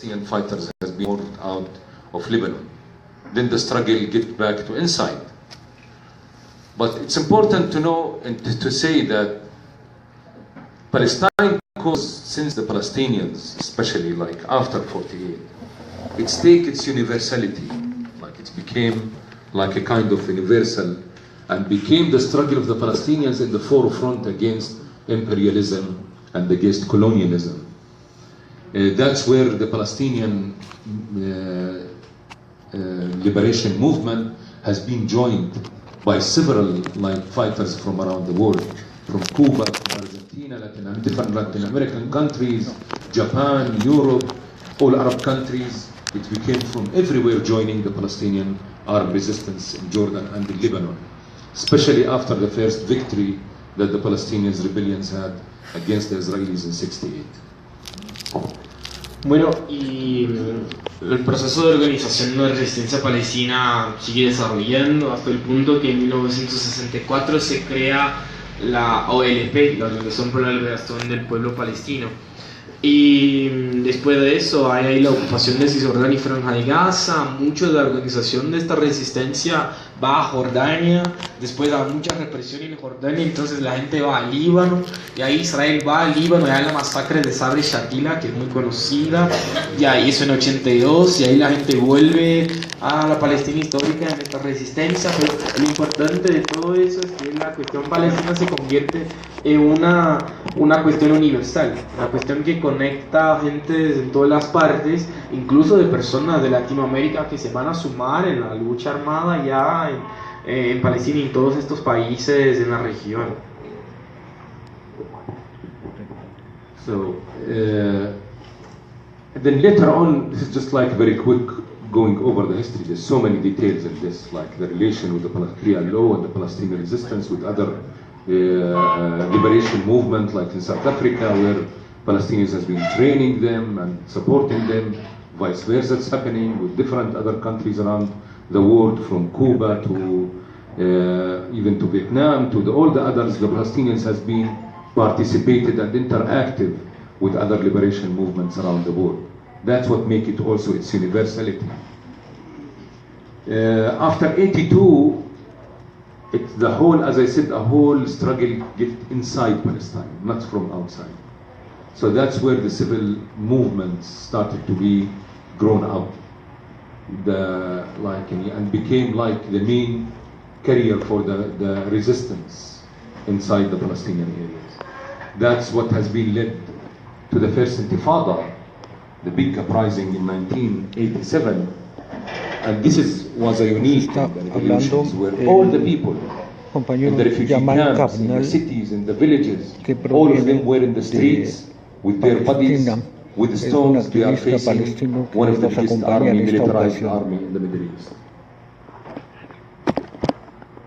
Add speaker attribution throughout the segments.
Speaker 1: Palestinian fighters has been moved out of Lebanon. Then the struggle get back to inside. But it's important to know and to say that Palestine cause, since the Palestinians, especially like after 48, it's take its universality, like it became like a kind of universal and became the struggle of the Palestinians in the forefront against imperialism and against colonialism. That's where the Palestinian liberation movement has been joined by several like fighters from around the world, from Cuba, from Argentina, different Latin American countries, Japan, Europe, all Arab countries. It became from everywhere joining the Palestinian armed resistance in Jordan and in Lebanon, especially after the first victory that the Palestinian rebellions had against the Israelis in 68.
Speaker 2: Bueno, y el proceso de organización de resistencia palestina sigue desarrollando hasta el punto que en 1964 se crea la OLP, la Organización por la Liberación del Pueblo Palestino. Y después de eso hay la ocupación de Cisjordania y Franja de Gaza. Mucho de la organización de esta resistencia va a Jordania, después hay mucha represión en Jordania, entonces la gente va a Líbano, y ahí Israel va a Líbano, y hay la masacre de Sabra y Shatila, que es muy conocida, y ahí eso en 82, y ahí la gente vuelve a la Palestina histórica en esta resistencia. Pero lo importante de todo eso es que la cuestión palestina se convierte en una cuestión universal, una cuestión que conecta a gente de todas las partes, incluso de personas de Latinoamérica que se van a sumar en la lucha armada ya en Palestina y en todos estos países en la región.
Speaker 1: So, then later on, this is just like very quick going over the history. There's so many details in this, like the relation with the Palestinian law and the Palestinian resistance with other liberation movement, like in South Africa, where Palestinians has been training them and supporting them. Vice versa, it's happening with different other countries around the world, from Cuba to even to Vietnam, to all the others. The Palestinians has been participated and interactive with other liberation movements around the world. That's what makes it also its universality. After 82, it's the whole, as I said, a whole struggle get inside Palestine, not from outside. So that's where the civil movements started to be grown up, and became like the main carrier for the resistance inside the Palestinian areas. That's what has been led to the first Intifada, the big uprising in 1987, and this was a unique revolution where all the people in the refugee camps, in the cities, in the villages, all of them were in the streets with their bodies, with stones. They are facing one of the biggest militarized army in the Middle East.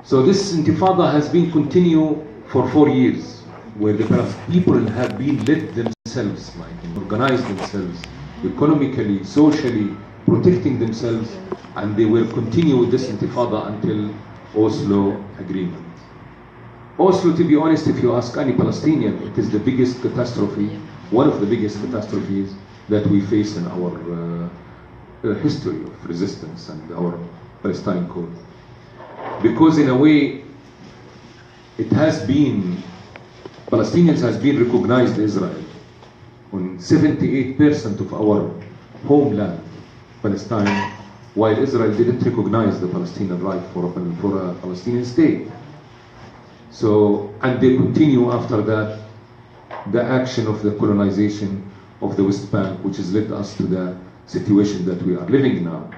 Speaker 1: So this Intifada has been continued for 4 years, where the people have been led themselves, organized themselves, economically, socially, protecting themselves, and they will continue with this Intifada until Oslo Agreement. Oslo, to be honest, if you ask any Palestinian, it is the biggest catastrophe, one of the biggest catastrophes that we face in our history of resistance and our Palestine cause. Because in a way, it has been, Palestinians has been recognized Israel on 78% of our homeland, Palestine, while Israel didn't recognize the Palestinian right for a Palestinian state. So, and they continue after that the action of the colonization of the West Bank, which has led us to the situation that we are living now.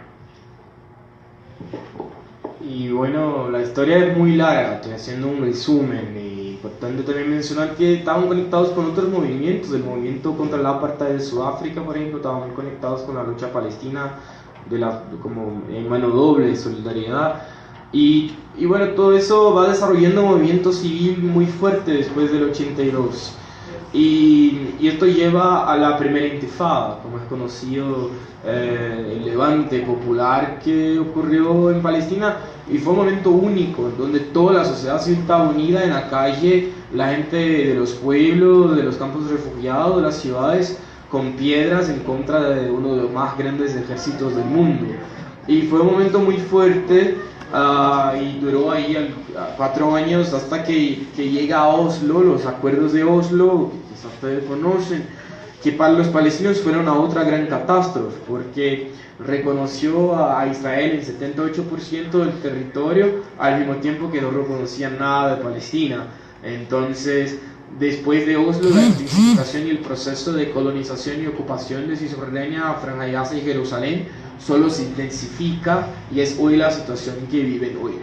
Speaker 2: Y bueno, la historia es muy larga, estoy haciendo un resumen, y importante también mencionar que estaban conectados con otros movimientos, el movimiento contra la apartheid de Sudáfrica, por ejemplo, estaban muy conectados con la lucha palestina, como en mano doble, de solidaridad, y bueno, todo eso va desarrollando un movimiento civil muy fuerte después del 82. Y esto lleva a la primera Intifada, como es conocido, el levante popular que ocurrió en Palestina, y fue un momento único donde toda la sociedad civil estaba unida en la calle, la gente de los pueblos, de los campos de refugiados, de las ciudades, con piedras en contra de uno de los más grandes ejércitos del mundo. Y fue un momento muy fuerte y duró ahí 4 años hasta que llega a Oslo, los acuerdos de Oslo, que quizás ustedes conocen, que para los palestinos fueron a otra gran catástrofe, porque reconoció a Israel en 78% del territorio, al mismo tiempo que no reconocían nada de Palestina. Entonces, después de Oslo, la intensificación y el proceso de colonización y ocupación de Cisjordania, Franja de Gaza y Jerusalén solo se intensifica, y es hoy la situación que viven hoy.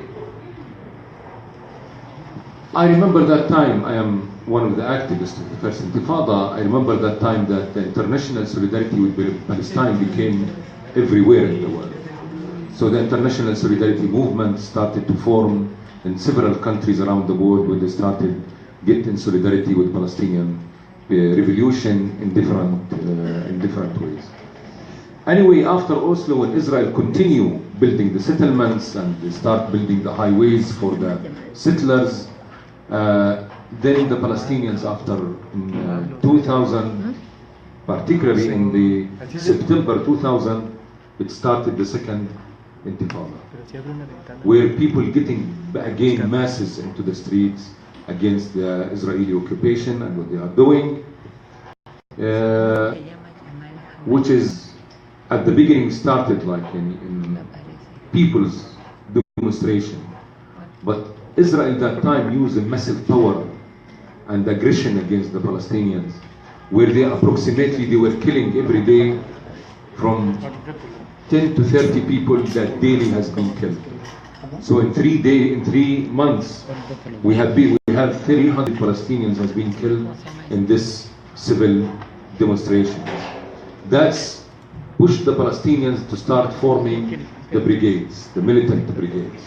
Speaker 1: I remember that time. I am one of the activists of the First Intifada. I remember that time that the international solidarity with Palestine became everywhere in the world. So the international solidarity movement started to form in several countries around the world, where they started getting solidarity with Palestinian revolution in different ways. Anyway, after Oslo, when Israel continue building the settlements and they start building the highways for the settlers, then the Palestinians, after 2000, particularly in the September 2000, it started the second Intifada, where people getting again masses into the streets against the Israeli occupation and what they are doing, which is at the beginning started like in people's demonstration, but Israel at that time used a massive power and aggression against the Palestinians, where they were killing every day from 10 to 30 people that daily has been killed. So in 3 months, we have 300 Palestinians has been killed in this civil demonstration. That's pushed the Palestinians to start forming the brigades, the militant brigades.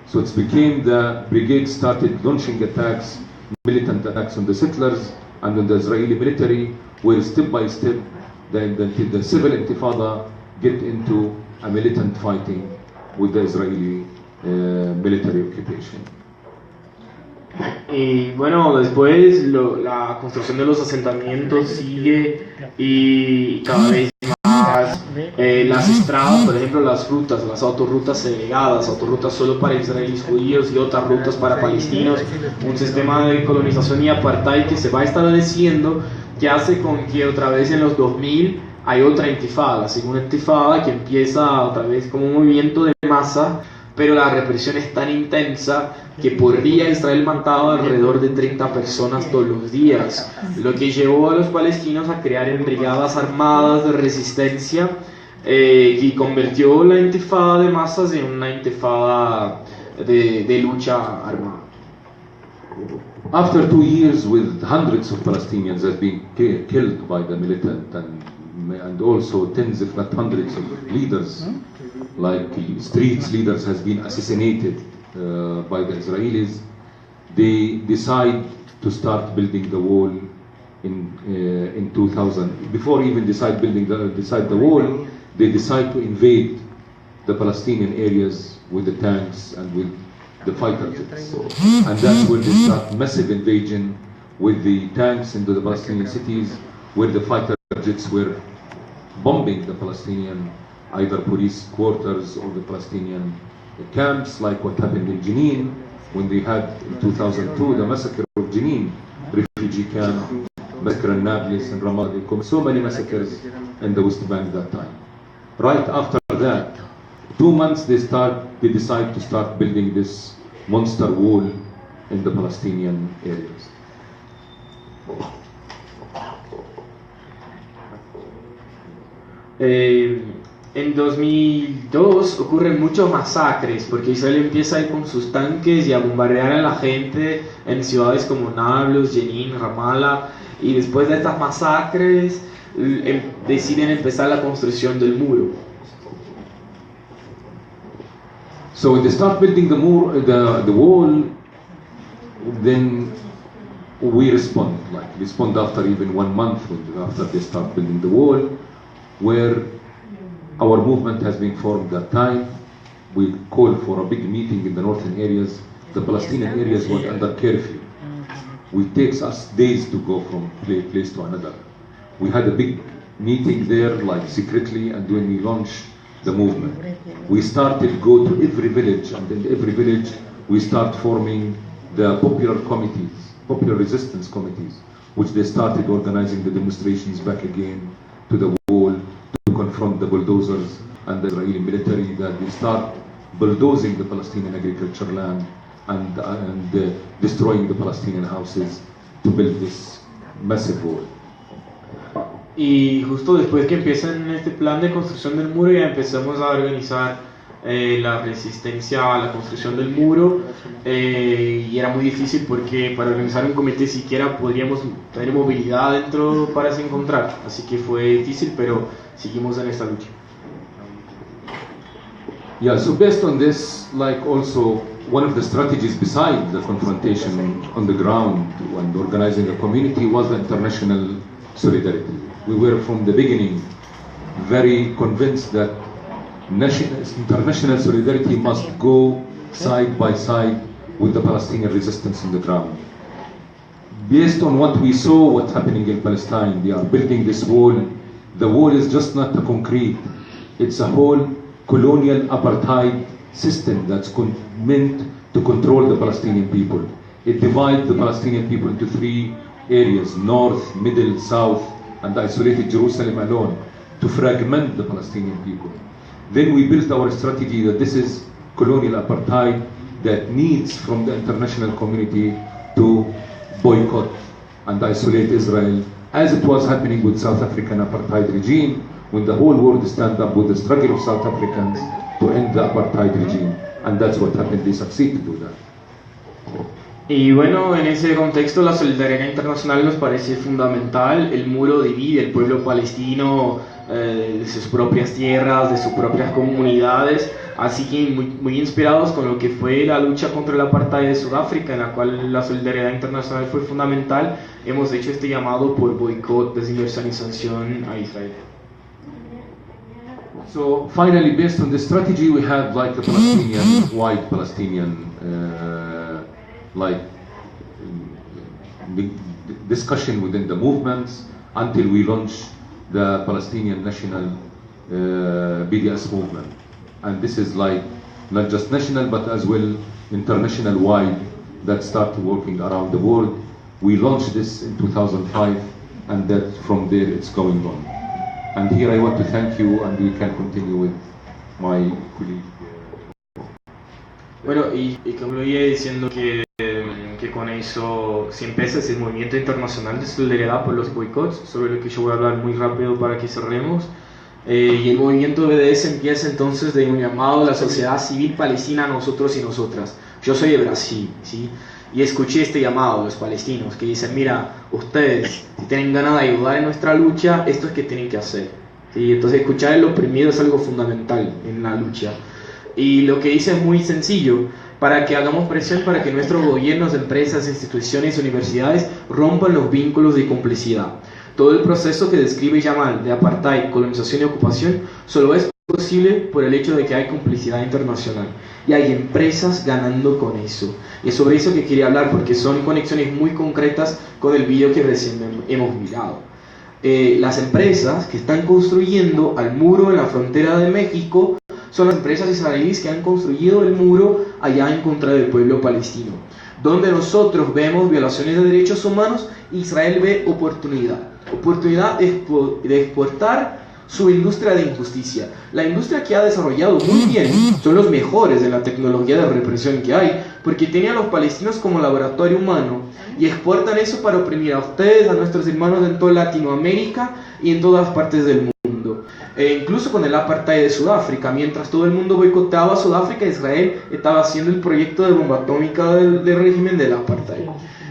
Speaker 1: So it became the brigade started launching attacks, militant attacks on the settlers and on the Israeli military, where step by step the civil intifada get into a militant fighting with the Israeli military occupation.
Speaker 2: Y bueno, después la construcción de los asentamientos sigue, y cada vez más las estradas, por ejemplo las autorrutas segregadas, autorrutas solo para israelíes judíos y otras rutas para palestinos, un sistema de colonización y apartheid que se va estableciendo, que hace con que otra vez en los 2000 hay otra intifada, la segunda intifada, que empieza otra vez como un movimiento de masa, pero la represión es tan intensa que por día Israel mataba alrededor de 30 personas todos los días, lo que llevó a los palestinos a crear en brigadas armadas de resistencia, y convirtió la intifada de masas en una intifada de lucha armada.
Speaker 1: After 2 years, with hundreds of Palestinians has been killed by the militant and also tens if not hundreds of leaders, like streets leaders has been assassinated by the Israelis, they decide to start building the wall in 2000. Before even decide the wall, they decide to invade the Palestinian areas with the tanks and with the fighter jets. And that's where they start massive invasion with the tanks into the Palestinian cities, where the fighter jets were bombing the Palestinian either police quarters or the Palestinian camps, like what happened in Jenin when they had in 2002 the massacre of Jenin refugee camp, massacre in Nablus and Ramallah, so many massacres in the West Bank that time. Right after that, 2 months they decide to start building this monster wall in the Palestinian areas.
Speaker 2: En 2002 ocurren muchos masacres, porque Israel empieza a ir con sus tanques y a bombardear a la gente en ciudades como Nablus, Jenin, Ramallah, y después de estas masacres deciden empezar la construcción del muro.
Speaker 1: So when they start building the wall, then we respond after even 1 month after they start building the wall, where our movement has been formed that time. We called for a big meeting in the northern areas. The Palestinian areas were under curfew. It takes us days to go from place to another. We had a big meeting there like secretly, and when we launched the movement, we started go to every village, and in every village we start forming the popular committees, popular resistance committees, which they started organizing the demonstrations back again to the wall to confront the bulldozers and the Israeli military, that they start bulldozing the Palestinian agriculture land and destroying the Palestinian houses to build this massive wall.
Speaker 2: Y justo después que empiezan este plan de construcción del muro, ya empezamos a organizar la resistencia a la construcción del muro, y era muy difícil porque para organizar un comité siquiera podríamos tener movilidad dentro para se encontrar, así que fue difícil, pero seguimos en esta lucha.
Speaker 1: Yeah, so based on this, like also one of the strategies besides the confrontation on the ground and organizing a community was the international solidarity. We were from the beginning very convinced that international solidarity must go side by side with the Palestinian resistance on the ground. Based on what we saw, what's happening in Palestine, they are building this wall. The wall is just not a concrete, it's a whole colonial apartheid system that's meant to control the Palestinian people. It divides the Palestinian people into three areas, north, middle, south, and isolated Jerusalem alone, to fragment the Palestinian people. Then we built our strategy that this is colonial apartheid that needs from the international community to boycott and isolate Israel, as it was happening with South African apartheid regime, when the whole world stand up with the struggle of South Africans to end the apartheid regime. And that's what happened, they succeed to do that.
Speaker 2: Y bueno, en ese contexto la solidaridad internacional nos parece fundamental. El muro divide el pueblo palestino de sus propias tierras, de sus propias comunidades, así que muy inspirados con lo que fue la lucha contra el apartheid de Sudáfrica, en la cual la solidaridad internacional fue fundamental, hemos hecho este llamado por boicot, desinversión y sanción a Israel.
Speaker 1: So finally, based on the strategy, we had like a Palestinian, wide Palestinian like discussion within the movements until we launched the Palestinian National BDS movement. And this is like not just national but as well international wide that started working around the world. We launched this in 2005 and that from there it's going on. And here I want to thank you, and we can continue with my colleague.
Speaker 2: Bueno, y concluye diciendo que con eso se empieza ese movimiento internacional de solidaridad por los boicots, sobre lo que yo voy a hablar muy rápido para que cerremos. Y el movimiento BDS empieza entonces de un llamado a la sociedad civil palestina, nosotros y nosotras. Yo soy de Brasil, ¿sí? Y escuché este llamado de los palestinos que dicen, mira, ustedes, si tienen ganas de ayudar en nuestra lucha, esto es que tienen que hacer. ¿Sí? Entonces escuchar el oprimido es algo fundamental en la lucha. Y lo que dice es muy sencillo, para que hagamos presión para que nuestros gobiernos, empresas, instituciones y universidades rompan los vínculos de complicidad. Todo el proceso que describe Jamal de apartheid, colonización y ocupación solo es posible por el hecho de que hay complicidad internacional y hay empresas ganando con eso. Y es sobre eso que quería hablar, porque son conexiones muy concretas con el video que recién hemos mirado. Las empresas que están construyendo al muro en la frontera de México son las empresas israelíes que han construido el muro allá en contra del pueblo palestino. Donde nosotros vemos violaciones de derechos humanos, Israel ve oportunidad de exportar su industria de injusticia. La industria que ha desarrollado muy bien, son los mejores de la tecnología de represión que hay, porque tienen a los palestinos como laboratorio humano y exportan eso para oprimir a ustedes, a nuestros hermanos en toda Latinoamérica y en todas partes del mundo. Incluso con el apartheid de Sudáfrica, mientras todo el mundo boicoteaba a Sudáfrica, Israel estaba haciendo el proyecto de bomba atómica del régimen del apartheid.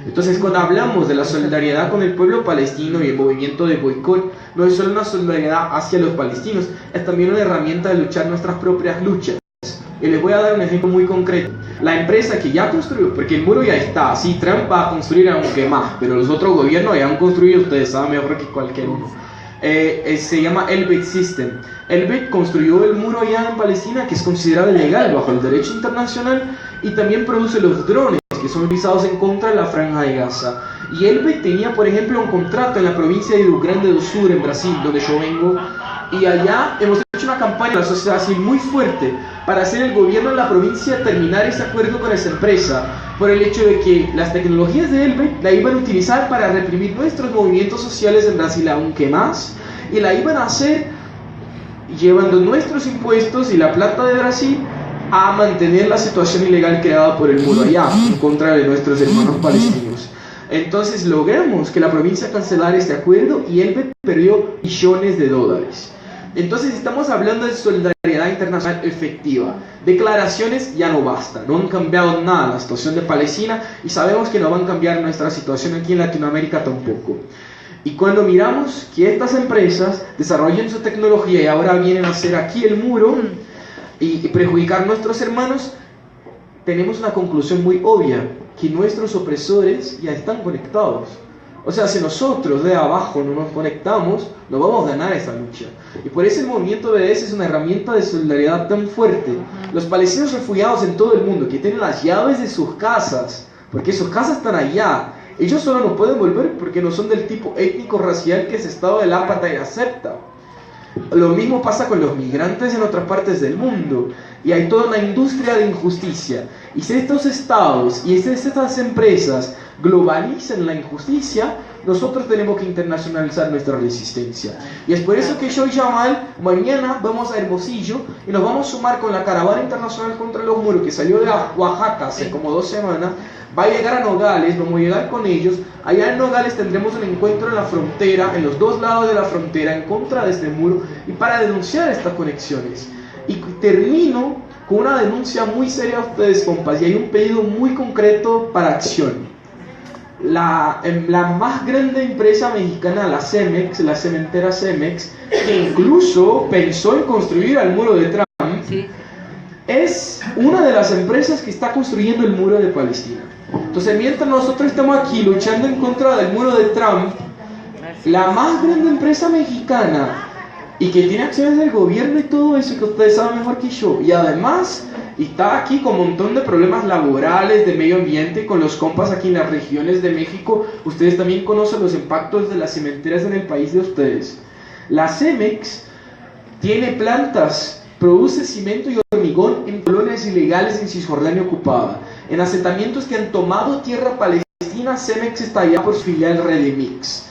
Speaker 2: Entonces, cuando hablamos de la solidaridad con el pueblo palestino y el movimiento de boicot, no es solo una solidaridad hacia los palestinos, es también una herramienta de luchar nuestras propias luchas. Y les voy a dar un ejemplo muy concreto. La empresa que ya construyó, porque el muro ya está, sí, Trump va a construir aunque más, pero los otros gobiernos ya han construido, ustedes saben mejor que cualquier uno. Se llama Elbit System. Elbit construyó el muro allá en Palestina, que es considerado ilegal bajo el derecho internacional, y también produce los drones que son utilizados en contra de la Franja de Gaza.
Speaker 3: Y Elbit tenía, por ejemplo, un contrato en la provincia de Rio Grande do Sul, en Brasil, donde yo vengo, y allá hemos hecho una campaña en la sociedad civil muy fuerte para hacer el gobierno de la provincia terminar ese acuerdo con esa empresa, por el hecho de que las tecnologías de Elbit la iban a utilizar para reprimir nuestros movimientos sociales en Brasil aún que más, y la iban a hacer llevando nuestros impuestos y la plata de Brasil a mantener la situación ilegal creada por el muro allá, en contra de nuestros hermanos palestinos. Entonces logramos que la provincia cancelara este acuerdo y Elbit perdió billones de dólares. Entonces estamos hablando de solidaridad internacional efectiva. Declaraciones ya no basta, no han cambiado nada la situación de Palestina y sabemos que no van a cambiar nuestra situación aquí en Latinoamérica tampoco. Y cuando miramos que estas empresas desarrollan su tecnología y ahora vienen a hacer aquí el muro y perjudicar a nuestros hermanos, tenemos una conclusión muy obvia, que nuestros opresores ya están conectados. O sea, si nosotros de abajo no nos conectamos, no vamos a ganar esa lucha. Y por eso el movimiento BDS es una herramienta de solidaridad tan fuerte. Los palestinos refugiados en todo el mundo, que tienen las llaves de sus casas, porque sus casas están allá, ellos solo no pueden volver porque no son del tipo étnico-racial que ese estado del apartheid acepta. Lo mismo pasa con los migrantes en otras partes del mundo. Y hay toda una industria de injusticia. Y si estos estados y si estas empresas globalizan la injusticia, nosotros tenemos que internacionalizar nuestra resistencia. Y es por eso que yo y Jamal mañana vamos a Hermosillo y nos vamos a sumar con la caravana internacional contra los muros que salió de Oaxaca hace como 2 semanas. Va a llegar a Nogales, vamos a llegar con ellos. Allá en Nogales tendremos un encuentro en la frontera, en los 2 lados de la frontera, en contra de este muro y para denunciar estas conexiones. Y termino con una denuncia muy seria a ustedes, compas, y hay un pedido muy concreto para acción. La más grande empresa mexicana, la Cemex, la cementera Cemex, que incluso pensó en construir el muro de Trump, sí, es una de las empresas que está construyendo el muro de Palestina. Entonces, mientras nosotros estamos aquí luchando en contra del muro de Trump, la más grande empresa mexicana y que tiene acciones del gobierno y todo eso, que ustedes saben mejor que yo, y además está aquí con un montón de problemas laborales, de medio ambiente, con los compas aquí en las regiones de México. Ustedes también conocen los impactos de las cementeras en el país de ustedes. La Cemex tiene plantas, produce cemento y hormigón en colonias ilegales en Cisjordania ocupada, en asentamientos que han tomado tierra palestina. Cemex está allá por su filial Redemix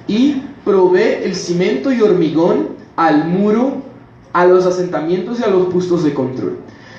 Speaker 3: y provee el cemento y hormigón al muro, a los asentamientos y a los puestos de control.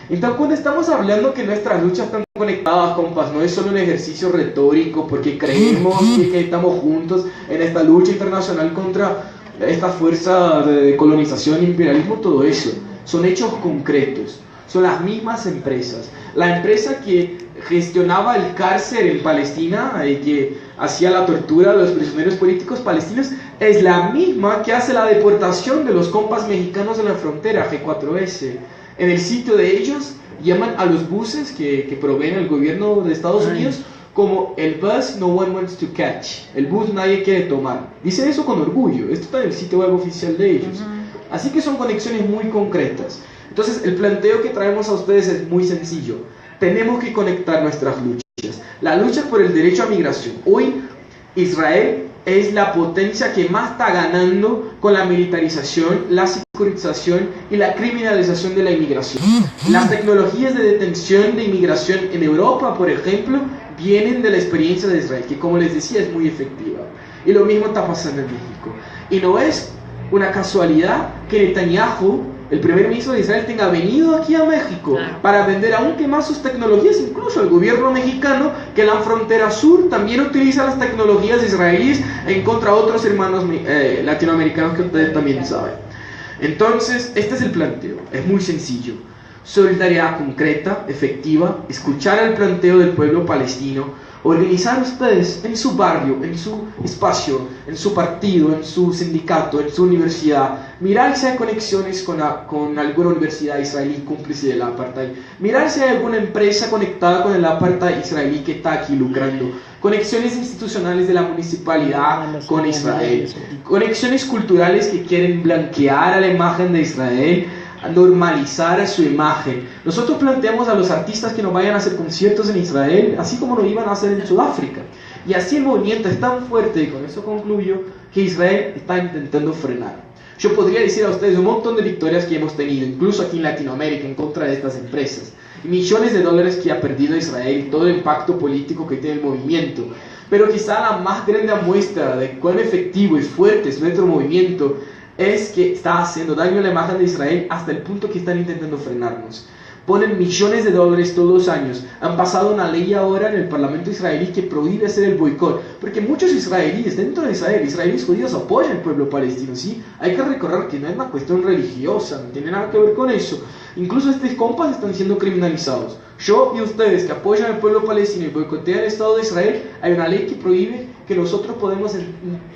Speaker 3: Entonces, cuando estamos hablando que nuestras luchas están conectadas, compas, no es solo un ejercicio retórico porque creemos que estamos juntos en esta lucha internacional contra esta fuerza de colonización, imperialismo, todo eso. Son hechos concretos, son las mismas empresas. La empresa que gestionaba el cárcel en Palestina y que hacía la tortura de los prisioneros políticos palestinos es la misma que hace la deportación de los compas mexicanos en la frontera, G4S. En el sitio de ellos llaman a los buses que proveen el gobierno de Estados Unidos como el bus no one wants to catch, el bus nadie quiere tomar. Dice eso con orgullo, esto está en el sitio web oficial de ellos. Así que son conexiones muy concretas. Entonces el planteo que traemos a ustedes es muy sencillo. Tenemos que conectar nuestras luchas. La lucha por el derecho a migración. Hoy Israel es la potencia que más está ganando con la militarización, la securitización y la criminalización de la inmigración. Las tecnologías de detención de inmigración en Europa, por ejemplo, vienen de la experiencia de Israel, que como les decía es muy efectiva. Y lo mismo está pasando en México. Y no es una casualidad que Netanyahu, el primer ministro de Israel, tenga venido aquí a México para vender aún que más sus tecnologías, incluso el gobierno mexicano, que en la frontera sur también utiliza las tecnologías israelíes en contra de otros hermanos latinoamericanos que ustedes también saben. Entonces, este es el planteo, es muy sencillo. Solidaridad concreta, efectiva, escuchar el planteo del pueblo palestino, organizar ustedes en su barrio, en su espacio, en su partido, en su sindicato, en su universidad, mirar si hay conexiones con alguna universidad israelí cómplice del apartheid, mirar si hay alguna empresa conectada con el apartheid israelí que está aquí lucrando, conexiones institucionales de la municipalidad con Israel, conexiones culturales que quieren blanquear a la imagen de Israel, normalizar su imagen. Nosotros planteamos a los artistas que no vayan a hacer conciertos en Israel, así como lo iban a hacer en Sudáfrica. Y así el movimiento es tan fuerte, y con eso concluyo, que Israel está intentando frenar. Yo podría decir a ustedes un montón de victorias que hemos tenido, incluso aquí en Latinoamérica, en contra de estas empresas. Millones de dólares que ha perdido Israel y todo el impacto político que tiene el movimiento. Pero quizá la más grande muestra de cuán efectivo y fuerte es nuestro movimiento es que está haciendo daño a la imagen de Israel hasta el punto que están intentando frenarnos. Ponen millones de dólares todos los años. Han pasado una ley ahora en el Parlamento israelí que prohíbe hacer el boicot. Porque muchos israelíes, dentro de Israel, israelíes judíos apoyan al pueblo palestino, ¿sí? Hay que recordar que no es una cuestión religiosa, no tiene nada que ver con eso. Incluso estos compas están siendo criminalizados. Yo y ustedes que apoyan al pueblo palestino y boicotean el Estado de Israel, hay una ley que prohíbe que nosotros podemos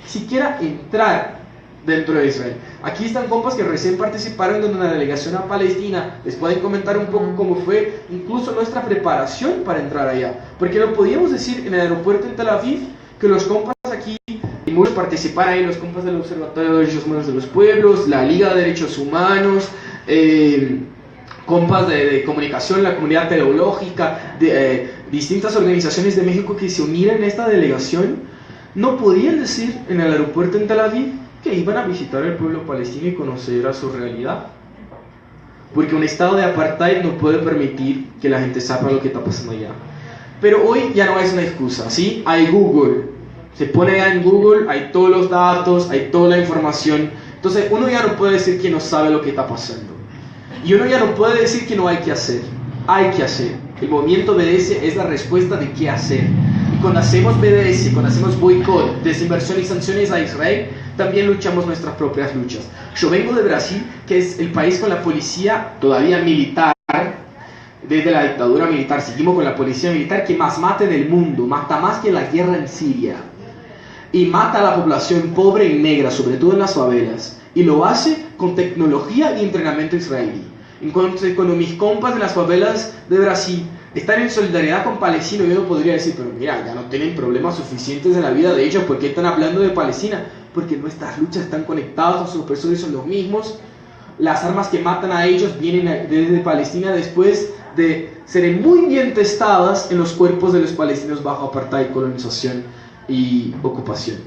Speaker 3: siquiera entrar dentro de Israel. Aquí están compas que recién participaron de una delegación a Palestina. Les pueden comentar un poco cómo fue incluso nuestra preparación para entrar allá. Porque no podíamos decir en el aeropuerto en Tel Aviv que los compas aquí, y muchos participaron ahí, los compas del Observatorio de Derechos Humanos de los Pueblos, la Liga de Derechos Humanos, compas de comunicación, la comunidad teológica, distintas organizaciones de México que se unieron en esta delegación, no podían decir en el aeropuerto en Tel Aviv que iban a visitar el pueblo palestino y conocer a su realidad. Porque un estado de apartheid no puede permitir que la gente sepa lo que está pasando allá. Pero hoy ya no es una excusa, ¿sí? Hay Google, se pone ya en Google, hay todos los datos, hay toda la información. Entonces uno ya no puede decir que no sabe lo que está pasando. Y uno ya no puede decir que no hay que hacer. Hay que hacer. El movimiento BDS es la respuesta de qué hacer. Y cuando hacemos BDS, cuando hacemos boicot, desinversión y sanciones a Israel, también luchamos nuestras propias luchas. Yo vengo de Brasil, que es el país con la policía todavía militar, desde la dictadura militar. Seguimos con la policía militar que más mata en el mundo, mata más que la guerra en Siria. Y mata a la población pobre y negra, sobre todo en las favelas. Y lo hace con tecnología y entrenamiento israelí. Entonces, cuando mis compas de las favelas de Brasil están en solidaridad con Palestina, yo no podría decir, pero mira, ya no tienen problemas suficientes en la vida de ellos, ¿por qué están hablando de Palestina? Porque nuestras luchas están conectadas, sus opresores son los mismos. Las armas que matan a ellos vienen desde Palestina después de ser muy bien testadas en los cuerpos de los palestinos bajo apartheid, colonización y ocupación.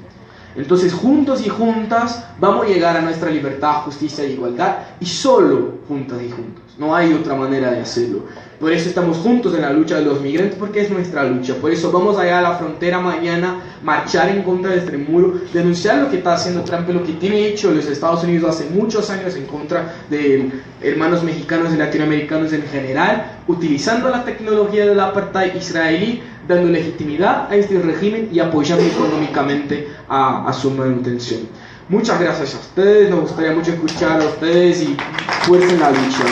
Speaker 3: Entonces, juntos y juntas vamos a llegar a nuestra libertad, justicia e igualdad, y solo juntas y juntos. No hay otra manera de hacerlo. Por eso estamos juntos en la lucha de los migrantes, porque es nuestra lucha. Por eso vamos allá a la frontera mañana, marchar en contra de este muro, denunciar lo que está haciendo Trump, lo que tiene hecho los Estados Unidos hace muchos años en contra de hermanos mexicanos y latinoamericanos en general, utilizando la tecnología del apartheid israelí, dando legitimidad a este régimen y apoyando económicamente a su manutención. Muchas gracias a ustedes, nos gustaría mucho escuchar a ustedes y fuerza en la lucha.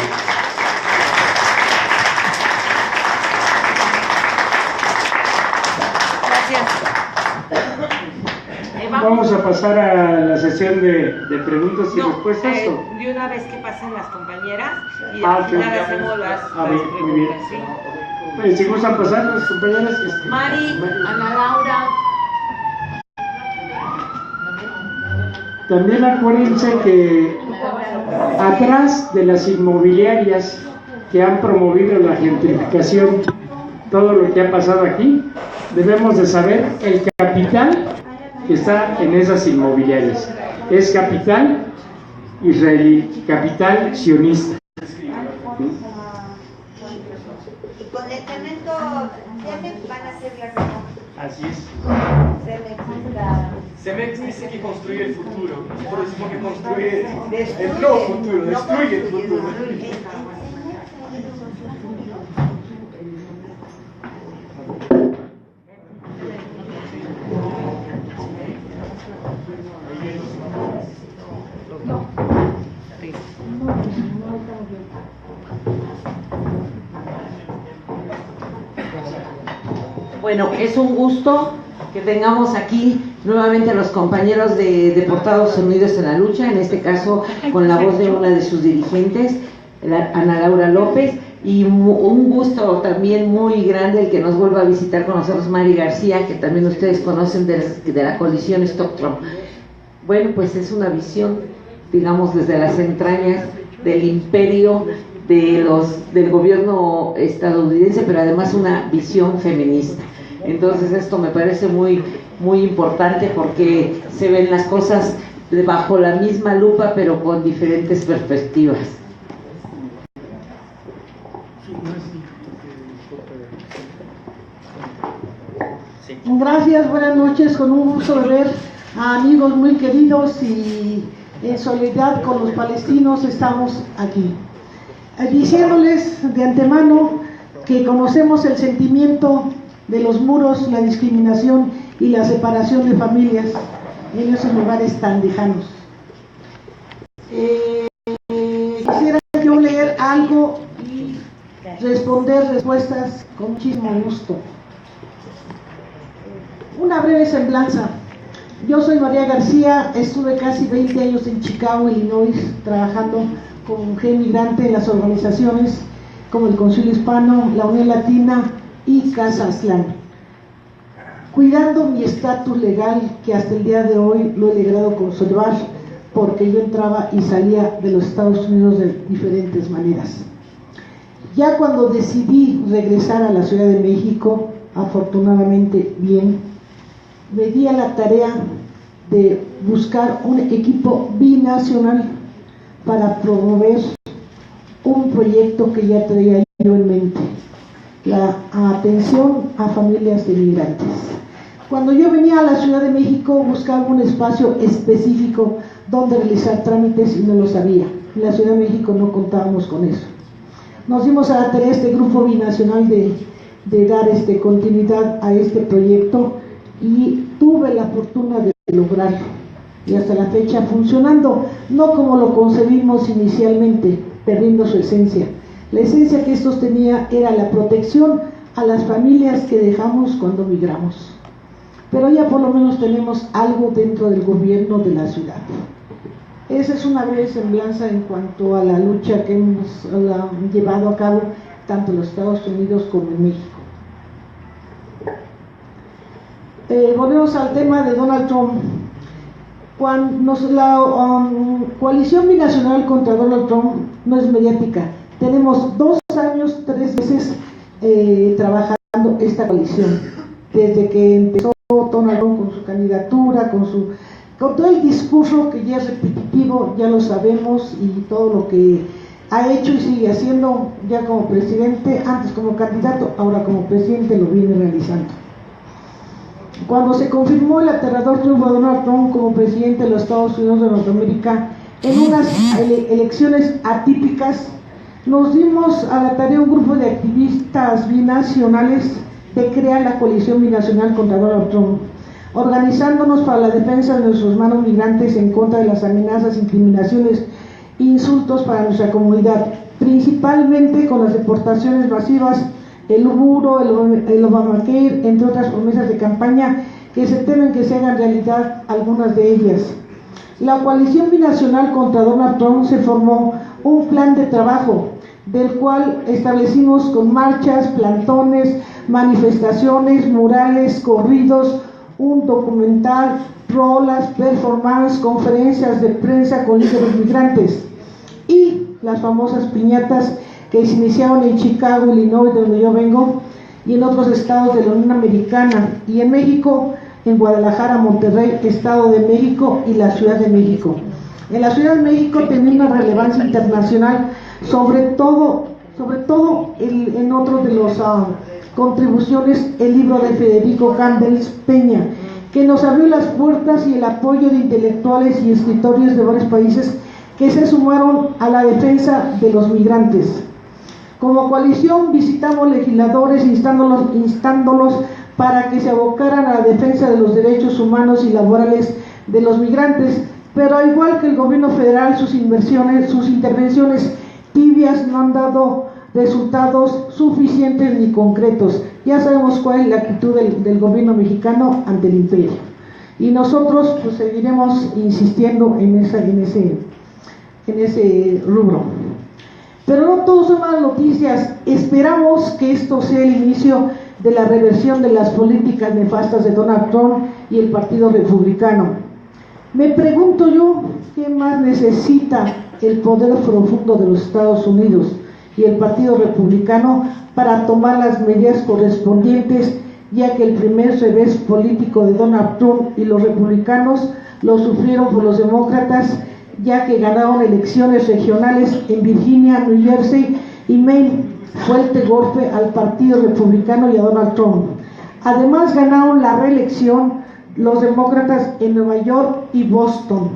Speaker 4: Vamos a pasar a la sesión de preguntas y respuestas.
Speaker 5: De una vez que pasen las compañeras y al final hacemos las
Speaker 4: muy bien.
Speaker 5: preguntas, ¿sí?
Speaker 4: Pues, si gustan pasar las compañeras.
Speaker 5: Mari, Ana Laura.
Speaker 4: También acuérdense que atrás de las inmobiliarias que han promovido la gentrificación, todo lo que ha pasado aquí, debemos de saber el capital que está en esas inmobiliarias. Es capital israelí, capital sionista.
Speaker 6: Y con el cemento Cemex van a hacer la reforma.
Speaker 4: Así es.
Speaker 3: Cemex dice que construye el futuro, nosotros decimos que construye el nuevo futuro, destruye el futuro.
Speaker 5: Bueno, es un gusto que tengamos aquí nuevamente a los compañeros de Deportados Unidos en la Lucha, en este caso con la voz de una de sus dirigentes, Ana Laura López, y un gusto también muy grande el que nos vuelva a visitar con nosotros Mari García, que también ustedes conocen de la coalición Stop Trump. Bueno, pues es una visión, digamos, desde las entrañas del imperio del gobierno estadounidense, pero además una visión feminista. Entonces esto me parece muy, muy importante porque se ven las cosas bajo la misma lupa pero con diferentes perspectivas.
Speaker 7: Gracias, buenas noches, con un gusto de ver a amigos muy queridos y en solidaridad con los palestinos estamos aquí. Diciéndoles de antemano que conocemos el sentimiento de los muros, la discriminación y la separación de familias en esos lugares tan lejanos. Quisiera yo leer algo y responder respuestas con muchísimo gusto. Una breve semblanza. Yo soy María García, estuve casi 20 años en Chicago, Illinois, trabajando como mujer migrante en las organizaciones como el Concilio Hispano, la Unión Latina y Casa Aztlán, cuidando mi estatus legal que hasta el día de hoy lo he logrado conservar porque yo entraba y salía de los Estados Unidos de diferentes maneras. Ya cuando decidí regresar a la Ciudad de México, afortunadamente bien, me di a la tarea de buscar un equipo binacional para promover un proyecto que ya traía yo en mente, la atención a familias de migrantes. Cuando yo venía a la Ciudad de México buscaba un espacio específico donde realizar trámites y no lo sabía. En la Ciudad de México no contábamos con eso. Nos dimos a la tarea este grupo binacional de dar continuidad a este proyecto y tuve la fortuna de lograrlo y hasta la fecha funcionando, no como lo concebimos inicialmente, perdiendo su esencia. La esencia que estos tenía era la protección a las familias que dejamos cuando migramos, pero ya por lo menos tenemos algo dentro del gobierno de la ciudad. Esa es una breve semblanza en cuanto a la lucha que hemos llevado a cabo tanto en los Estados Unidos como en México. Volvemos al tema de Donald Trump. Cuando la coalición binacional contra Donald Trump no es mediática. Tenemos 2 años, 3 meses trabajando esta coalición. Desde que empezó Donald Trump con su candidatura, con todo el discurso que ya es repetitivo, ya lo sabemos, y todo lo que ha hecho y sigue haciendo ya como presidente, antes como candidato, ahora como presidente lo viene realizando. Cuando se confirmó el aterrador triunfo de Donald Trump como presidente de los Estados Unidos de Norteamérica, en unas elecciones atípicas, nos dimos a la tarea un grupo de activistas binacionales de crear la coalición binacional contra Donald Trump, organizándonos para la defensa de nuestros hermanos migrantes en contra de las amenazas, intimidaciones e insultos para nuestra comunidad, principalmente con las deportaciones masivas, el muro, el Obamacare, entre otras promesas de campaña que se temen que se hagan realidad algunas de ellas. La coalición binacional contra Donald Trump se formó un plan de trabajo, del cual establecimos con marchas, plantones, manifestaciones, murales, corridos, un documental, rolas, performance, conferencias de prensa con líderes migrantes y las famosas piñatas que se iniciaron en Chicago, Illinois, de donde yo vengo, y en otros estados de la Unión Americana, y en México, en Guadalajara, Monterrey, Estado de México y la Ciudad de México. En la Ciudad de México tenía una relevancia internacional, sobre todo en otros de las contribuciones, el libro de Federico Candels Peña, que nos abrió las puertas y el apoyo de intelectuales y escritores de varios países que se sumaron a la defensa de los migrantes. Como coalición visitamos legisladores instándolos para que se abocaran a la defensa de los derechos humanos y laborales de los migrantes, pero al igual que el gobierno federal, sus intervenciones tibias no han dado resultados suficientes ni concretos. Ya sabemos cuál es la actitud del gobierno mexicano ante el imperio, y nosotros pues seguiremos insistiendo en ese rubro. Pero no todo son malas noticias. Esperamos que esto sea el inicio de la reversión de las políticas nefastas de Donald Trump y el Partido Republicano. Me pregunto yo, ¿qué más necesita el poder profundo de los Estados Unidos y el Partido Republicano para tomar las medidas correspondientes ya que el primer revés político de Donald Trump y los republicanos lo sufrieron por los demócratas, ya que ganaron elecciones regionales en Virginia, New Jersey y Maine, fuerte golpe al Partido Republicano y a Donald Trump. Además ganaron la reelección los demócratas en Nueva York y Boston.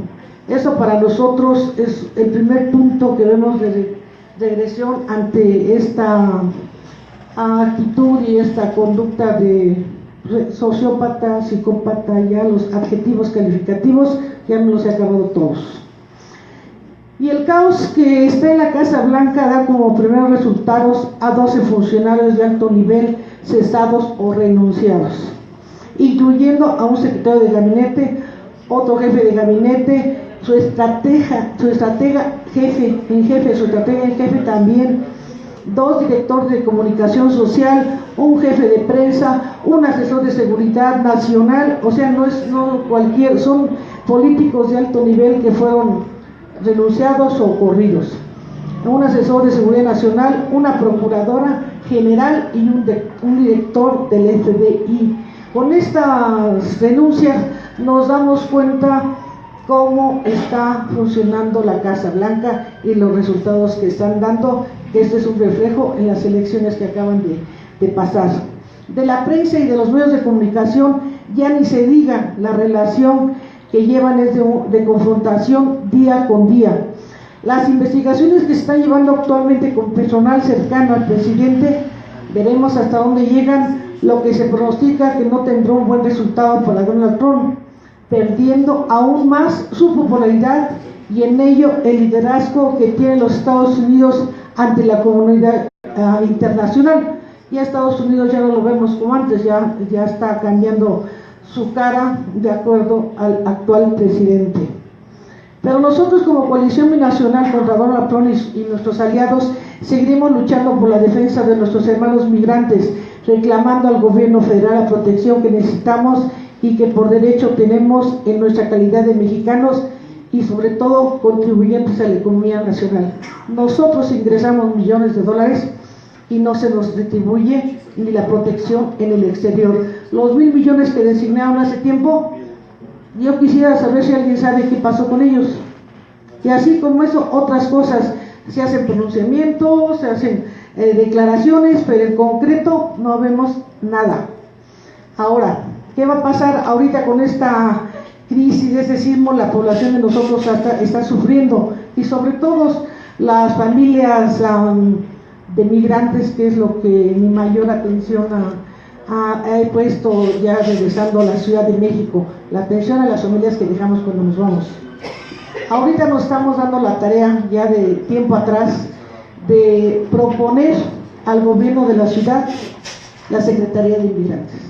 Speaker 7: Eso para nosotros es el primer punto que vemos de regresión ante esta actitud y esta conducta de sociópata, psicópata, ya los adjetivos calificativos ya me los he acabado todos. Y el caos que está en la Casa Blanca da como primeros resultados a 12 funcionarios de alto nivel cesados o renunciados, incluyendo a un secretario de gabinete, otro jefe de gabinete, su estratega jefe en jefe también, 2 directores de comunicación social, un jefe de prensa, un asesor de seguridad nacional, o sea, no cualquier, son políticos de alto nivel que fueron renunciados o corridos, un asesor de seguridad nacional, una procuradora general y un director del FBI. Con estas renuncias nos damos cuenta cómo está funcionando la Casa Blanca y los resultados que están dando, que este es un reflejo en las elecciones que acaban de pasar. De la prensa y de los medios de comunicación ya ni se diga, la relación que llevan es de confrontación día con día. Las investigaciones que se están llevando actualmente con personal cercano al presidente, veremos hasta dónde llegan, lo que se pronostica que no tendrá un buen resultado para Donald Trump, perdiendo aún más su popularidad y en ello el liderazgo que tienen los Estados Unidos ante la comunidad internacional. Y a Estados Unidos ya no lo vemos como antes, ya está cambiando su cara de acuerdo al actual presidente. Pero nosotros como coalición binacional contra Donald Trump y nuestros aliados seguiremos luchando por la defensa de nuestros hermanos migrantes, reclamando al gobierno federal la protección que necesitamos y que por derecho tenemos en nuestra calidad de mexicanos y sobre todo contribuyentes a la economía nacional. Nosotros ingresamos millones de dólares y no se nos retribuye ni la protección en el exterior. Los 1,000 millones que designaron hace tiempo, yo quisiera saber si alguien sabe qué pasó con ellos. Y así como eso, otras cosas, se hacen pronunciamientos, se hacen declaraciones, pero en concreto no vemos nada. Ahora, ¿qué va a pasar ahorita con esta crisis de este sismo? La población de nosotros está sufriendo, y sobre todo las familias de migrantes, que es lo que mi mayor atención he puesto ya regresando a la Ciudad de México, la atención a las familias que dejamos cuando nos vamos. Ahorita nos estamos dando la tarea ya de tiempo atrás de proponer al gobierno de la ciudad la Secretaría de Inmigrantes.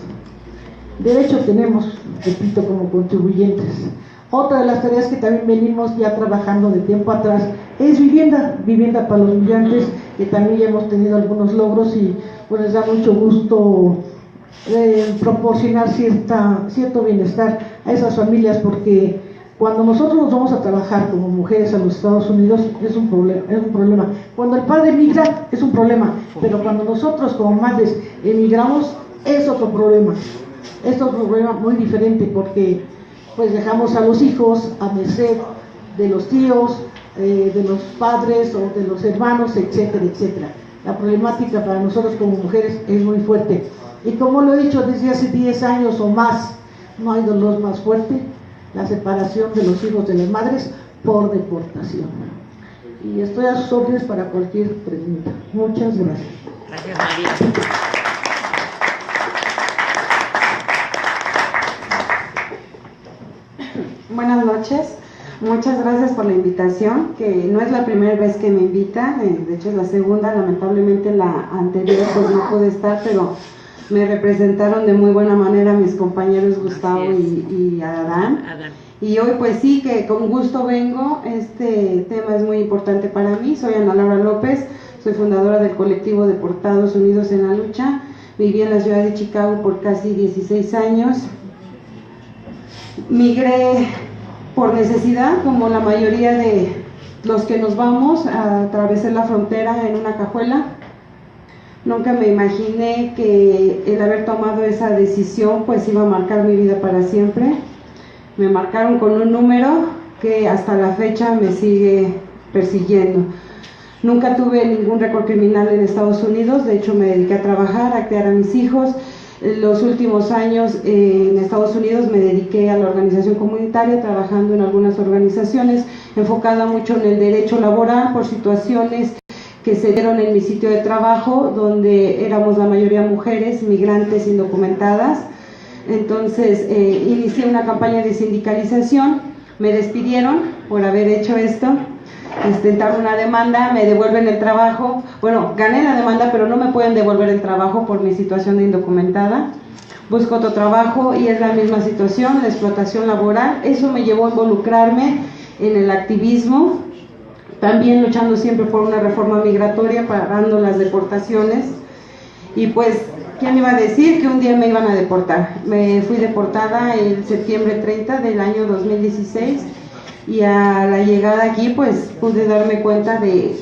Speaker 7: Derecho tenemos, repito, como contribuyentes. Otra de las tareas que también venimos ya trabajando de tiempo atrás es vivienda para los migrantes, que también ya hemos tenido algunos logros y pues les da mucho gusto proporcionar cierto bienestar a esas familias, porque cuando nosotros nos vamos a trabajar como mujeres a los Estados Unidos es un problema. Cuando el padre emigra es un problema, pero cuando nosotros como madres emigramos es otro problema. Es otro problema muy diferente, porque pues dejamos a los hijos a merced de los tíos, de los padres o de los hermanos, etcétera, etcétera. La problemática para nosotros como mujeres es muy fuerte. Y como lo he dicho desde hace 10 años o más, no hay dolor más fuerte, la separación de los hijos de las madres por deportación. Y estoy a sus órdenes para cualquier pregunta. Muchas gracias.
Speaker 8: Gracias, María.
Speaker 9: Buenas noches, muchas gracias por la invitación, que no es la primera vez que me invitan, de hecho es la segunda, lamentablemente la anterior pues no pude estar, pero me representaron de muy buena manera mis compañeros Gustavo y Adán. Y hoy pues sí, que con gusto vengo. Este tema es muy importante para mí. Soy Ana Laura López, soy fundadora del colectivo Deportados Unidos en la Lucha. Viví en la ciudad de Chicago por casi 16 años. Migré por necesidad, como la mayoría de los que nos vamos, atravesé la frontera en una cajuela. Nunca me imaginé que el haber tomado esa decisión pues iba a marcar mi vida para siempre. Me marcaron con un número que hasta la fecha me sigue persiguiendo. Nunca tuve ningún récord criminal en Estados Unidos, de hecho me dediqué a trabajar, a criar a mis hijos. Los últimos años en Estados Unidos me dediqué a la organización comunitaria, trabajando en algunas organizaciones, enfocada mucho en el derecho laboral por situaciones que se dieron en mi sitio de trabajo, donde éramos la mayoría mujeres, migrantes indocumentadas. Entonces inicié una campaña de sindicalización, me despidieron por haber hecho esto, intentaron una demanda, me devuelven el trabajo, bueno, gané la demanda, pero no me pueden devolver el trabajo por mi situación de indocumentada. Busco otro trabajo y es la misma situación, la explotación laboral. Eso me llevó a involucrarme en el activismo, también luchando siempre por una reforma migratoria, parando las deportaciones. Y pues, ¿quién iba a decir que un día me iban a deportar? Me fui deportada el septiembre 30 del año 2016 y a la llegada aquí pues pude darme cuenta de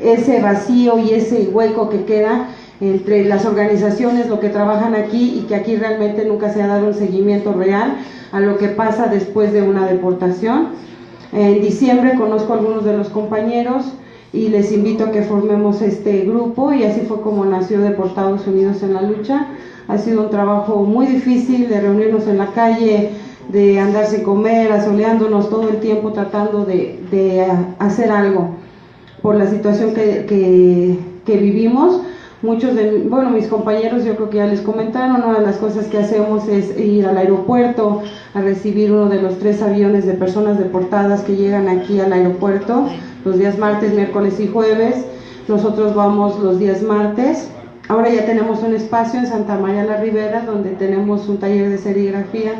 Speaker 9: ese vacío y ese hueco que queda entre las organizaciones, lo que trabajan aquí, y que aquí realmente nunca se ha dado un seguimiento real a lo que pasa después de una deportación. En diciembre conozco a algunos de los compañeros y les invito a que formemos este grupo, y así fue como nació Deportados Unidos en la Lucha. Ha sido un trabajo muy difícil de reunirnos en la calle, de andar sin comer, asoleándonos todo el tiempo tratando de hacer algo por la situación que vivimos. Muchos de mis compañeros, yo creo que ya les comentaron, una de las cosas que hacemos es ir al aeropuerto a recibir uno de los 3 aviones de personas deportadas que llegan aquí al aeropuerto los días martes, miércoles y jueves. Nosotros vamos los días martes. Ahora ya tenemos un espacio en Santa María la Ribera donde tenemos un taller de serigrafía,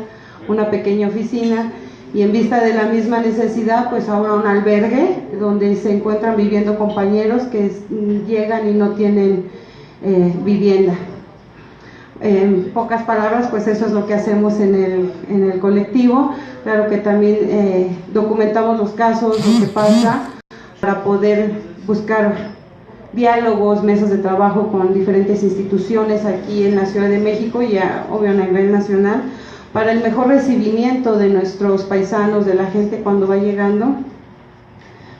Speaker 9: una pequeña oficina, y en vista de la misma necesidad, pues ahora un albergue donde se encuentran viviendo compañeros que llegan y no tienen vivienda. En pocas palabras, pues eso es lo que hacemos en el colectivo. Claro que también documentamos los casos, lo que pasa, para poder buscar diálogos, mesas de trabajo con diferentes instituciones aquí en la Ciudad de México y obvio a nivel nacional, para el mejor recibimiento de nuestros paisanos, de la gente cuando va llegando.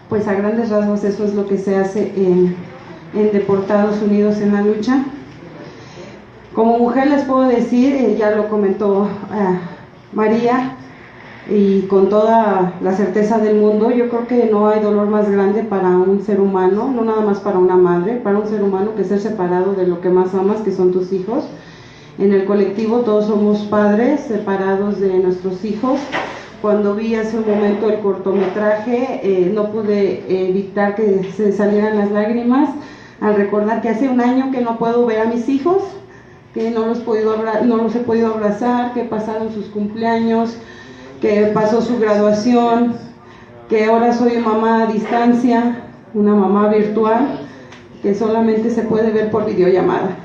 Speaker 9: Pues a grandes rasgos eso es lo que se hace en Deportados Unidos en la Lucha. Como mujer les puedo decir, ya lo comentó María, y con toda la certeza del mundo, yo creo que no hay dolor más grande para un ser humano, no nada más para una madre, para un ser humano, que ser separado de lo que más amas, que son tus hijos. En el colectivo todos somos padres separados de nuestros hijos. Cuando vi hace un momento el cortometraje, no pude evitar que se salieran las lágrimas al recordar que hace un año que no puedo ver a mis hijos, que no los he podido abrazar, que pasaron sus cumpleaños, que pasó su graduación, que ahora soy mamá a distancia, una mamá virtual, que solamente se puede ver por videollamada.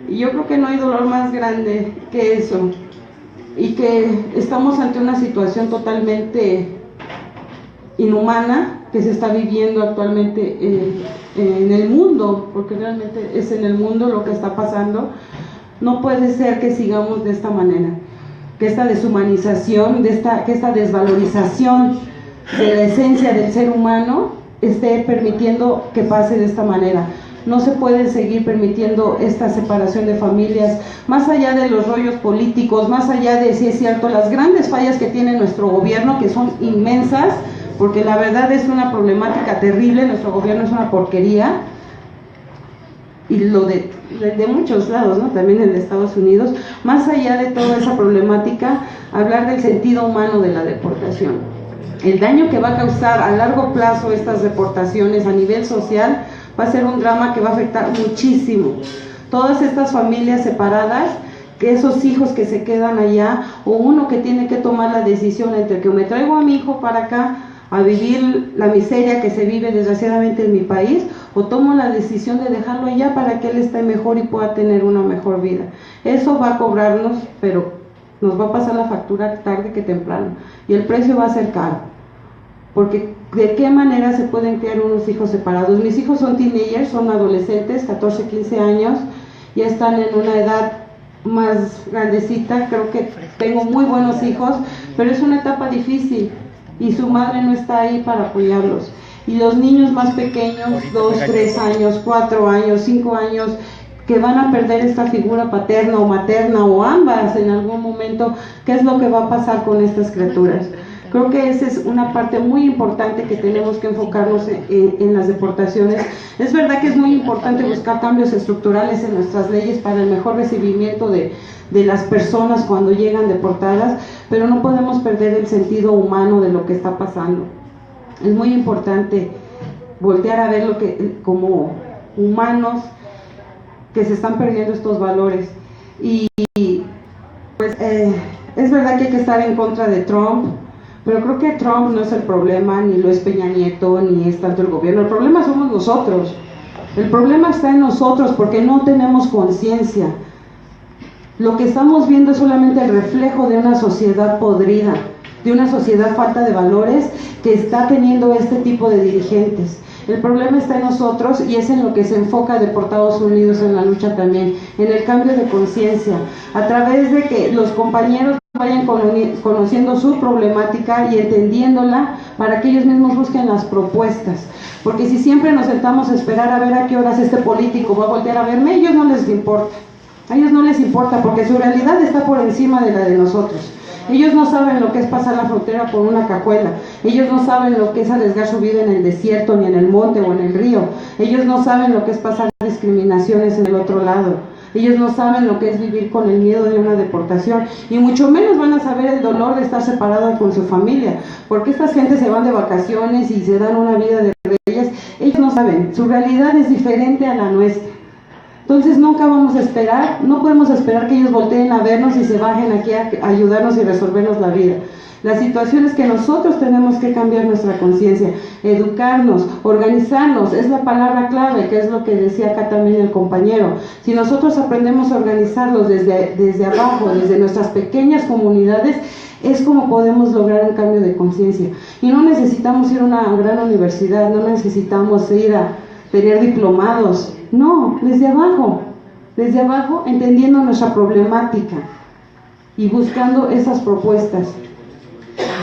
Speaker 9: Y yo creo que no hay dolor más grande que eso, y que estamos ante una situación totalmente inhumana que se está viviendo actualmente en el mundo, porque realmente es en el mundo lo que está pasando. No puede ser que sigamos de esta manera, que esta deshumanización, que esta desvalorización de la esencia del ser humano esté permitiendo que pase de esta manera. No se puede seguir permitiendo esta separación de familias, más allá de los rollos políticos, más allá de, si es cierto, las grandes fallas que tiene nuestro gobierno, que son inmensas, porque la verdad es una problemática terrible. Nuestro gobierno es una porquería, y lo de muchos lados, ¿no? También en Estados Unidos. Más allá de toda esa problemática, hablar del sentido humano de la deportación, el daño que va a causar a largo plazo estas deportaciones a nivel social, va a ser un drama que va a afectar muchísimo. Todas estas familias separadas, que esos hijos que se quedan allá, o uno que tiene que tomar la decisión entre que me traigo a mi hijo para acá a vivir la miseria que se vive desgraciadamente en mi país, o tomo la decisión de dejarlo allá para que él esté mejor y pueda tener una mejor vida. Eso va a cobrarnos, pero nos va a pasar la factura tarde que temprano, y el precio va a ser caro, porque ¿de qué manera se pueden criar unos hijos separados? Mis hijos son teenagers, son adolescentes, 14, 15 años, ya están en una edad más grandecita, creo que tengo muy buenos hijos, pero es una etapa difícil y su madre no está ahí para apoyarlos. Y los niños más pequeños, 2, 3 años, 4 años, 5 años, que van a perder esta figura paterna o materna o ambas en algún momento, ¿qué es lo que va a pasar con estas criaturas? Creo que esa es una parte muy importante que tenemos que enfocarnos en las deportaciones. Es verdad que es muy importante buscar cambios estructurales en nuestras leyes para el mejor recibimiento de las personas cuando llegan deportadas, pero no podemos perder el sentido humano de lo que está pasando. Es muy importante voltear a ver lo que, como humanos, que se están perdiendo estos valores. Y pues es verdad que hay que estar en contra de Trump, pero creo que Trump no es el problema, ni lo es Peña Nieto, ni es tanto el gobierno. El problema somos nosotros. El problema está en nosotros porque no tenemos conciencia. Lo que estamos viendo es solamente el reflejo de una sociedad podrida, de una sociedad falta de valores que está teniendo este tipo de dirigentes. El problema está en nosotros y es en lo que se enfoca Deportados Unidos en la lucha también, en el cambio de conciencia, a través de que los compañeros vayan conociendo su problemática y entendiéndola para que ellos mismos busquen las propuestas. Porque si siempre nos sentamos a esperar a ver a qué horas este político va a voltear a verme, a ellos no les importa. A ellos no les importa porque su realidad está por encima de la de nosotros. Ellos no saben lo que es pasar la frontera por una cajuela. Ellos no saben lo que es arriesgar su vida en el desierto, ni en el monte o en el río. Ellos no saben lo que es pasar discriminaciones en el otro lado. Ellos no saben lo que es vivir con el miedo de una deportación. Y mucho menos van a saber el dolor de estar separado con su familia. Porque estas gentes se van de vacaciones y se dan una vida de reyes. Ellos no saben. Su realidad es diferente a la nuestra. Entonces nunca vamos a esperar, no podemos esperar que ellos volteen a vernos y se bajen aquí a ayudarnos y resolvernos la vida. La situación es que nosotros tenemos que cambiar nuestra conciencia, educarnos, organizarnos, es la palabra clave, que es lo que decía acá también el compañero. Si nosotros aprendemos a organizarnos desde abajo, desde nuestras pequeñas comunidades, es como podemos lograr un cambio de conciencia. Y no necesitamos ir a una gran universidad, no necesitamos ir a tener diplomados. No, desde abajo, entendiendo nuestra problemática y buscando esas propuestas.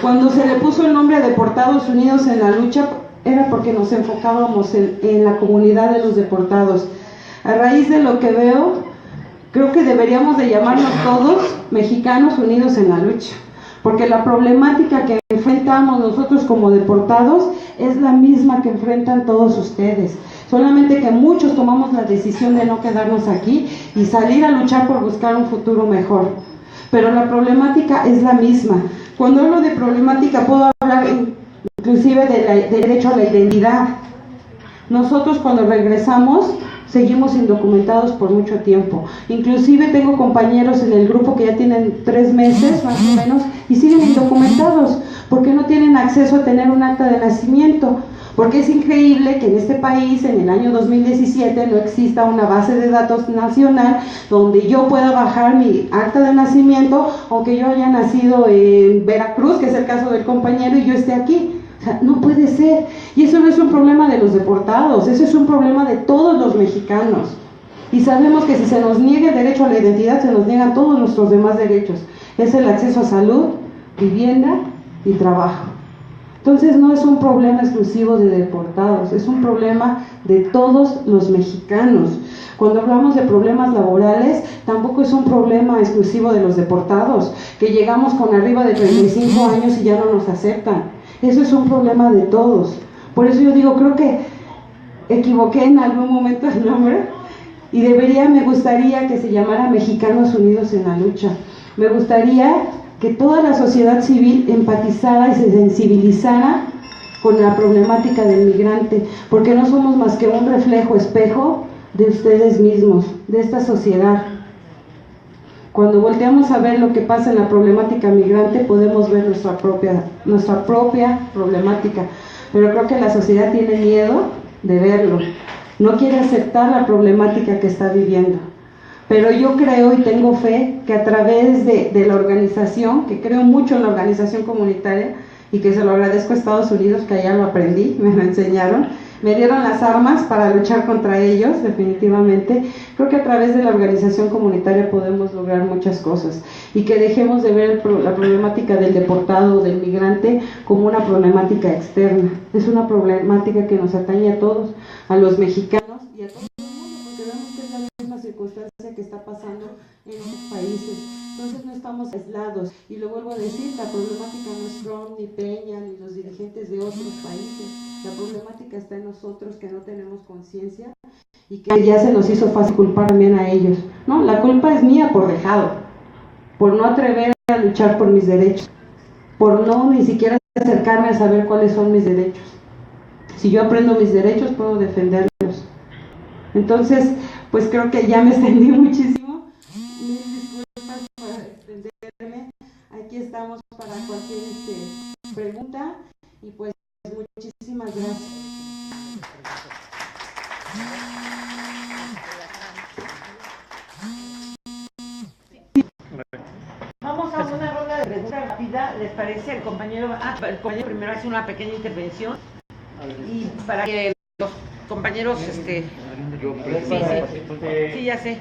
Speaker 9: Cuando se le puso el nombre a Deportados Unidos en la lucha, era porque nos enfocábamos en la comunidad de los deportados. A raíz de lo que veo, creo que deberíamos de llamarnos todos Mexicanos Unidos en la lucha, porque la problemática que enfrentamos nosotros como deportados es la misma que enfrentan todos ustedes. Solamente que muchos tomamos la decisión de no quedarnos aquí y salir a luchar por buscar un futuro mejor. Pero la problemática es la misma. Cuando hablo de problemática puedo hablar inclusive de derecho a la identidad. Nosotros cuando regresamos seguimos indocumentados por mucho tiempo. Inclusive tengo compañeros en el grupo que ya tienen 3 meses más o menos y siguen indocumentados porque no tienen acceso a tener un acta de nacimiento. Porque es increíble que en este país, en el año 2017, no exista una base de datos nacional donde yo pueda bajar mi acta de nacimiento, aunque yo haya nacido en Veracruz, que es el caso del compañero, y yo esté aquí. O sea, no puede ser. Y eso no es un problema de los deportados, eso es un problema de todos los mexicanos. Y sabemos que si se nos niega el derecho a la identidad, se nos niegan todos nuestros demás derechos. Es el acceso a salud, vivienda y trabajo. Entonces no es un problema exclusivo de deportados, es un problema de todos los mexicanos. Cuando hablamos de problemas laborales, tampoco es un problema exclusivo de los deportados, que llegamos con arriba de 35 años y ya no nos aceptan. Eso es un problema de todos. Por eso yo digo, creo que equivoqué en algún momento el nombre y me gustaría que se llamara Mexicanos Unidos en la Lucha. Me gustaría que toda la sociedad civil empatizara y se sensibilizara con la problemática del migrante, porque no somos más que un reflejo, espejo de ustedes mismos, de esta sociedad. Cuando volteamos a ver lo que pasa en la problemática migrante, podemos ver nuestra propia problemática, pero creo que la sociedad tiene miedo de verlo, no quiere aceptar la problemática que está viviendo. Pero yo creo y tengo fe que a través de la organización, que creo mucho en la organización comunitaria y que se lo agradezco a Estados Unidos, que allá lo aprendí, me lo enseñaron, me dieron las armas para luchar contra ellos, definitivamente. Creo que a través de la organización comunitaria podemos lograr muchas cosas y que dejemos de ver la problemática del deportado, del migrante, como una problemática externa. Es una problemática que nos atañe a todos, a los mexicanos y a todo el mundo, porque vemos que es la misma circunstancia que está pasando en otros países. Entonces no estamos aislados. Y lo vuelvo a decir, la problemática no es Trump, ni Peña, ni los dirigentes de otros países. La problemática está en nosotros, que no tenemos conciencia y que ya se nos hizo fácil culpar también a ellos. No, la culpa es mía por dejado, por no atrever a luchar por mis derechos, por no ni siquiera acercarme a saber cuáles son mis derechos. Si yo aprendo mis derechos, puedo defenderlos. Entonces, pues creo que ya me extendí muchísimo. Mil disculpas por extenderme. Aquí estamos para cualquier pregunta y pues muchísimas gracias.
Speaker 5: Vamos a una ronda de preguntas rápida, ¿les parece? El compañero primero hace una pequeña intervención y para que los compañeros sí, ya sé.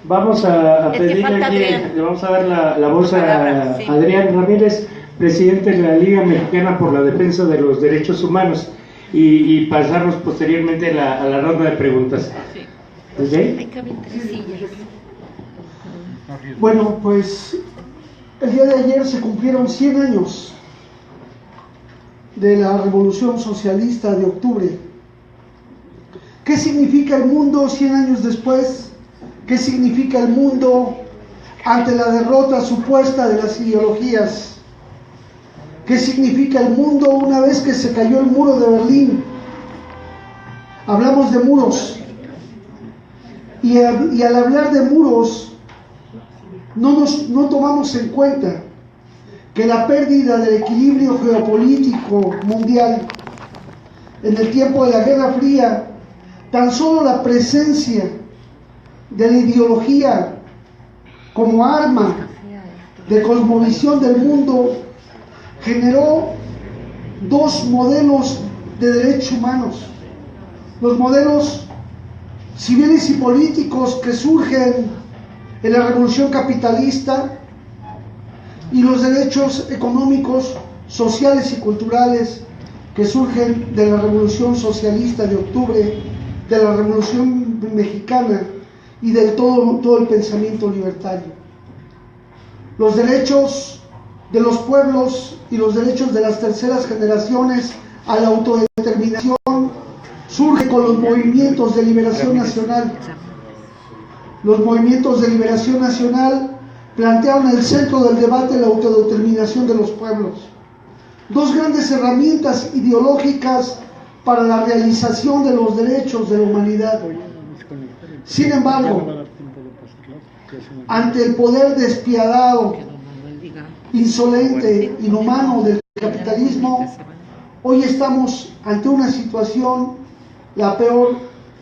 Speaker 4: Vamos a pedirle aquí, le vamos a dar la voz a Adrián Ramírez, presidente de la Liga Mexicana por la Defensa de los Derechos Humanos, y pasarnos posteriormente a la ronda de preguntas. ¿Sí?
Speaker 8: Bueno, pues el día de ayer se cumplieron 100 años de la Revolución Socialista de octubre. ¿Qué significa el mundo 100 años después? ¿Qué significa el mundo ante la derrota supuesta de las ideologías? ¿Qué significa el mundo una vez que se cayó el muro de Berlín? Hablamos de muros y al hablar de muros no tomamos en cuenta que la pérdida del equilibrio geopolítico mundial en el tiempo de la Guerra Fría, tan solo la presencia de la ideología como arma de cosmovisión del mundo generó dos modelos de derechos humanos. Los modelos civiles y políticos que surgen en la revolución capitalista y los derechos económicos, sociales y culturales que surgen de la revolución socialista de octubre, de la revolución mexicana y de todo el pensamiento libertario. Los derechos de los pueblos y los derechos de las terceras generaciones a la autodeterminación surgen con los movimientos de liberación nacional. Los movimientos de liberación nacional plantearon el centro del debate la autodeterminación de los pueblos. Dos grandes herramientas ideológicas para la realización de los derechos de la humanidad. Sin embargo, ante el poder despiadado, insolente, inhumano del capitalismo, hoy estamos ante una situación la peor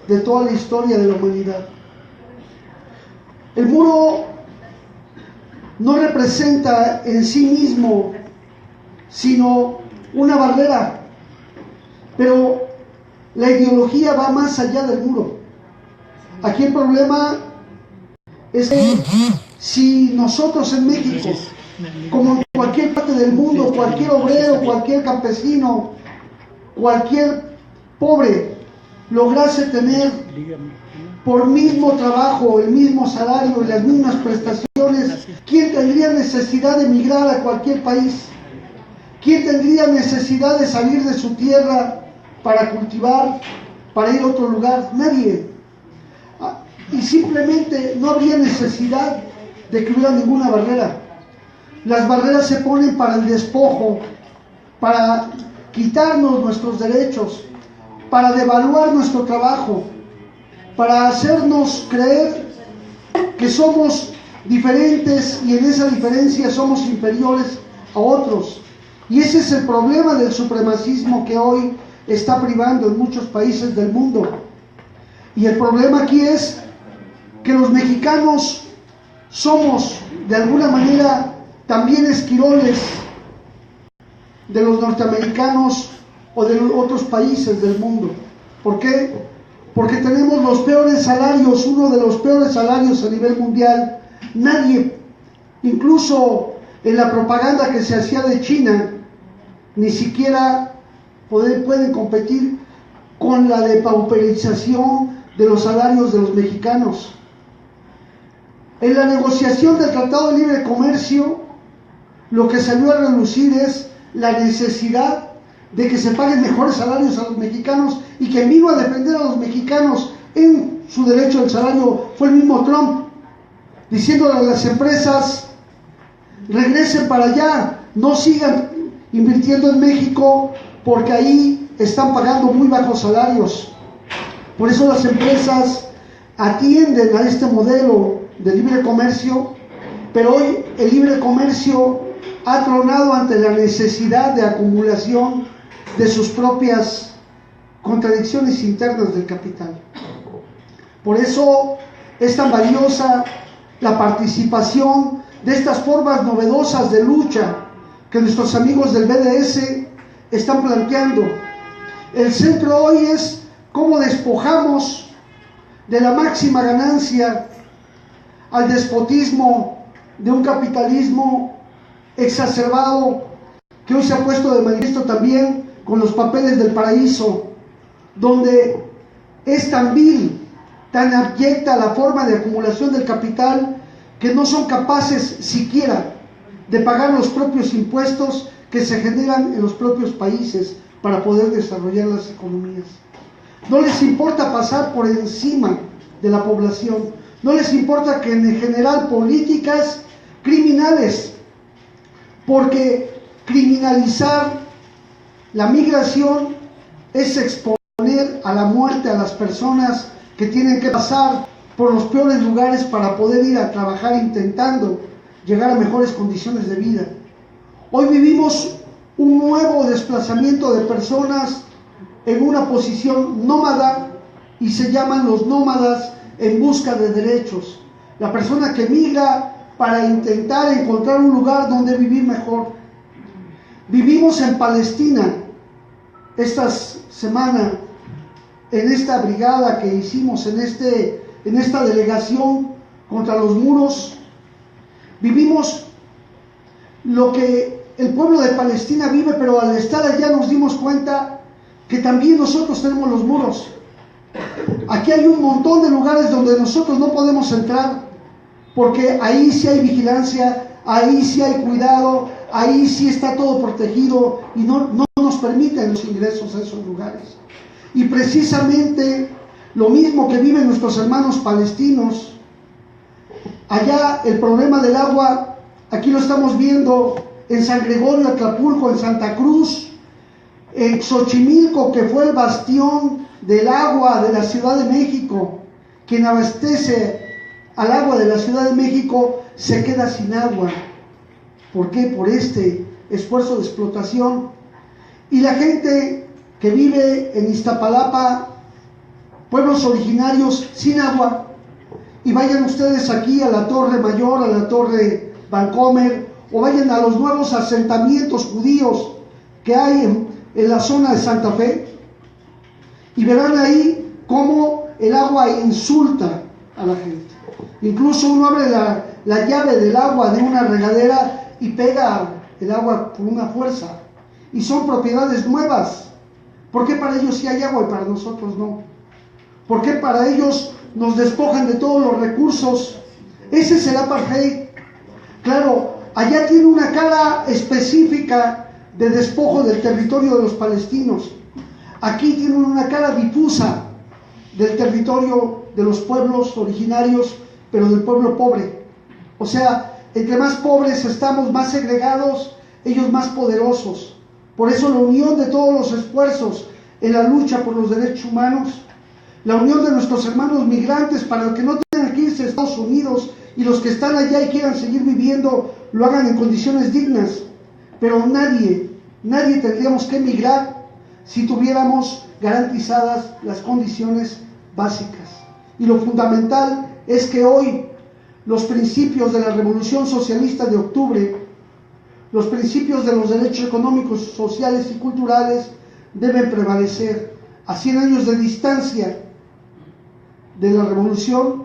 Speaker 8: de toda la historia de la humanidad. El muro no representa en sí mismo sino una barrera, pero la ideología va más allá del muro. Aquí el problema es que si nosotros en México, como en cualquier parte del mundo, cualquier obrero, cualquier campesino, cualquier pobre, lograse tener por mismo trabajo, el mismo salario y las mismas prestaciones, ¿quién tendría necesidad de emigrar a cualquier país? ¿Quién tendría necesidad de salir de su tierra para cultivar, para ir a otro lugar? Nadie. Y simplemente no habría necesidad de que hubiera ninguna barrera. Las barreras se ponen para el despojo, para quitarnos nuestros derechos, para devaluar nuestro trabajo, para hacernos creer que somos diferentes y en esa diferencia somos inferiores a otros. Y ese es el problema del supremacismo que hoy está privando en muchos países del mundo. Y el problema aquí es que los mexicanos somos de alguna manera también esquiroles de los norteamericanos o de otros países del mundo. ¿Por qué? Porque tenemos los peores salarios, uno de los peores salarios a nivel mundial. Nadie, incluso en la propaganda que se hacía de China, ni siquiera pueden competir con la depauperización de los salarios de los mexicanos. En la negociación del Tratado de Libre Comercio, lo que salió a relucir es la necesidad de que se paguen mejores salarios a los mexicanos, y quien vino a defender a los mexicanos en su derecho al salario fue el mismo Trump, diciéndole a las empresas: regresen para allá, no sigan invirtiendo en México porque ahí están pagando muy bajos salarios. Por eso las empresas atienden a este modelo de libre comercio, pero hoy el libre comercio ha tronado ante la necesidad de acumulación de sus propias contradicciones internas del capital. Por eso es tan valiosa la participación de estas formas novedosas de lucha que nuestros amigos del BDS están planteando. El centro hoy es cómo despojamos de la máxima ganancia al despotismo de un capitalismo exacerbado que hoy se ha puesto de manifiesto también con los papeles del paraíso, donde es tan vil, tan abyecta la forma de acumulación del capital que no son capaces siquiera de pagar los propios impuestos que se generan en los propios países para poder desarrollar las economías. No les importa pasar por encima de la población, no les importa que en general políticas criminales, porque criminalizar la migración es exponer a la muerte a las personas que tienen que pasar por los peores lugares para poder ir a trabajar intentando llegar a mejores condiciones de vida. Hoy vivimos un nuevo desplazamiento de personas en una posición nómada, y se llaman los nómadas en busca de derechos. La persona que migra para intentar encontrar un lugar donde vivir mejor. Vivimos en Palestina esta semana, en esta brigada que hicimos, en esta delegación contra los muros. Vivimos lo que el pueblo de Palestina vive, pero al estar allá nos dimos cuenta que también nosotros tenemos los muros. Aquí hay un montón de lugares donde nosotros no podemos entrar, porque ahí sí hay vigilancia, ahí sí hay cuidado, ahí sí está todo protegido, y no nos permiten los ingresos a esos lugares. Y precisamente lo mismo que viven nuestros hermanos palestinos. Allá el problema del agua, aquí lo estamos viendo en San Gregorio, Atlapulco, en Santa Cruz, en Xochimilco, que fue el bastión del agua de la Ciudad de México. Quien abastece al agua de la Ciudad de México se queda sin agua. ¿Por qué? Por este esfuerzo de explotación. Y la gente que vive en Iztapalapa, pueblos originarios sin agua, y vayan ustedes aquí a la Torre Mayor, a la Torre Vancomer, o vayan a los nuevos asentamientos judíos que hay en la zona de Santa Fe, y verán ahí cómo el agua insulta a la gente. Incluso uno abre la llave del agua de una regadera y pega el agua con una fuerza, y son propiedades nuevas. ¿Por qué para ellos sí hay agua y para nosotros no? ¿Por qué para ellos nos despojan de todos los recursos? Ese es el apartheid. Claro, allá tiene una cara específica de despojo del territorio de los palestinos. Aquí tiene una cara difusa del territorio de los pueblos originarios, pero del pueblo pobre. O sea, entre más pobres estamos, más segregados, ellos más poderosos. Por eso la unión de todos los esfuerzos en la lucha por los derechos humanos, la unión de nuestros hermanos migrantes para que no tengan que irse a Estados Unidos, y los que están allá y quieran seguir viviendo lo hagan en condiciones dignas. Pero nadie tendríamos que emigrar si tuviéramos garantizadas las condiciones básicas. Y lo fundamental es que hoy los principios de la Revolución Socialista de Octubre, los principios de los derechos económicos, sociales y culturales, deben prevalecer. A 100 años de distancia de la revolución,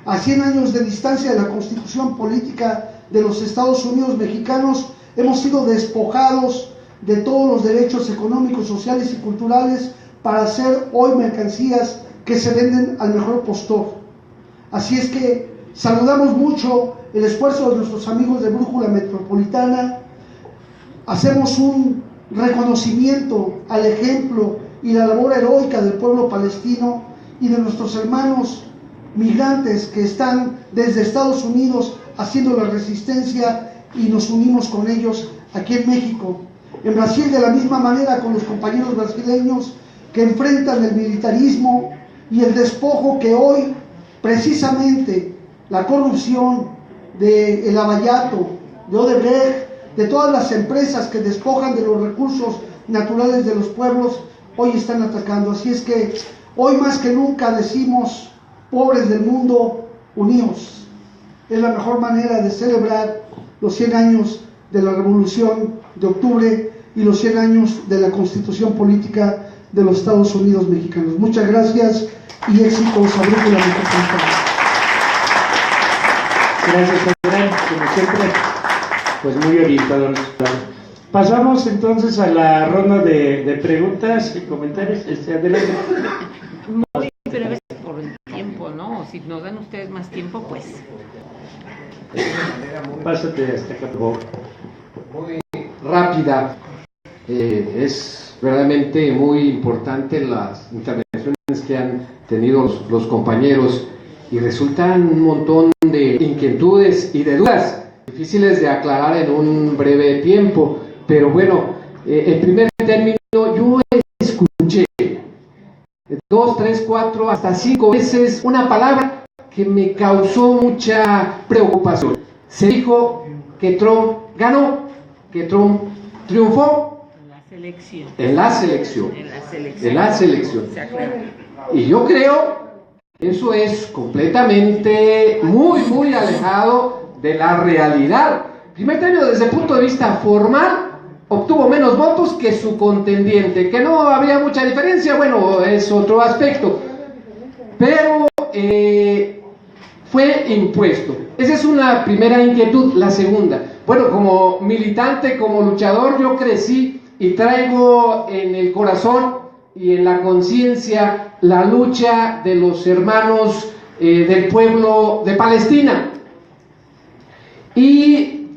Speaker 8: a 100 años de distancia de la constitución política de los Estados Unidos mexicanos, hemos sido despojados de todos los derechos económicos, sociales y culturales para ser hoy mercancías que se venden al mejor postor. Así es que saludamos mucho el esfuerzo de nuestros amigos de Brújula Metropolitana, hacemos un reconocimiento al ejemplo y la labor heroica del pueblo palestino y de nuestros hermanos migrantes que están desde Estados Unidos haciendo la resistencia, y nos unimos con ellos aquí en México. En Brasil, de la misma manera, con los compañeros brasileños que enfrentan el militarismo y el despojo que hoy, precisamente, la corrupción de el Lava Jato, de Odebrecht, de todas las empresas que despojan de los recursos naturales de los pueblos, hoy están atacando. Así es que hoy más que nunca decimos: pobres del mundo, unidos. Es la mejor manera de celebrar los 100 años de la Revolución de Octubre y los 100 años de la Constitución Política de los Estados Unidos Mexicanos. Muchas gracias y éxitos a Brújula Metropolitana.
Speaker 4: Gracias, Adrián, como siempre, pues muy orientado. Pasamos entonces a la ronda de preguntas y comentarios. Adelante.
Speaker 5: Muy breves por el tiempo, ¿no? Si nos dan ustedes más tiempo, pues.
Speaker 4: Pásate hasta acá, por favor.
Speaker 10: Muy rápida. Es verdaderamente muy importante las intervenciones que han tenido los compañeros, y resultan un montón de inquietudes y de dudas difíciles de aclarar en un breve tiempo. Pero bueno, en primer término, yo escuché 2, 3, 4, hasta 5 veces una palabra que me causó mucha preocupación. Se dijo que Trump ganó, que Trump triunfó en la selección. Y yo creo que eso es completamente muy alejado de la realidad. Primer término, desde el punto de vista formal, obtuvo menos votos que su contendiente. Que no habría mucha diferencia, bueno, es otro aspecto. Pero fue impuesto. Esa es una primera inquietud. La segunda, bueno, como militante, como luchador, yo crecí y traigo en el corazón y en la conciencia la lucha de los hermanos del pueblo de Palestina. Y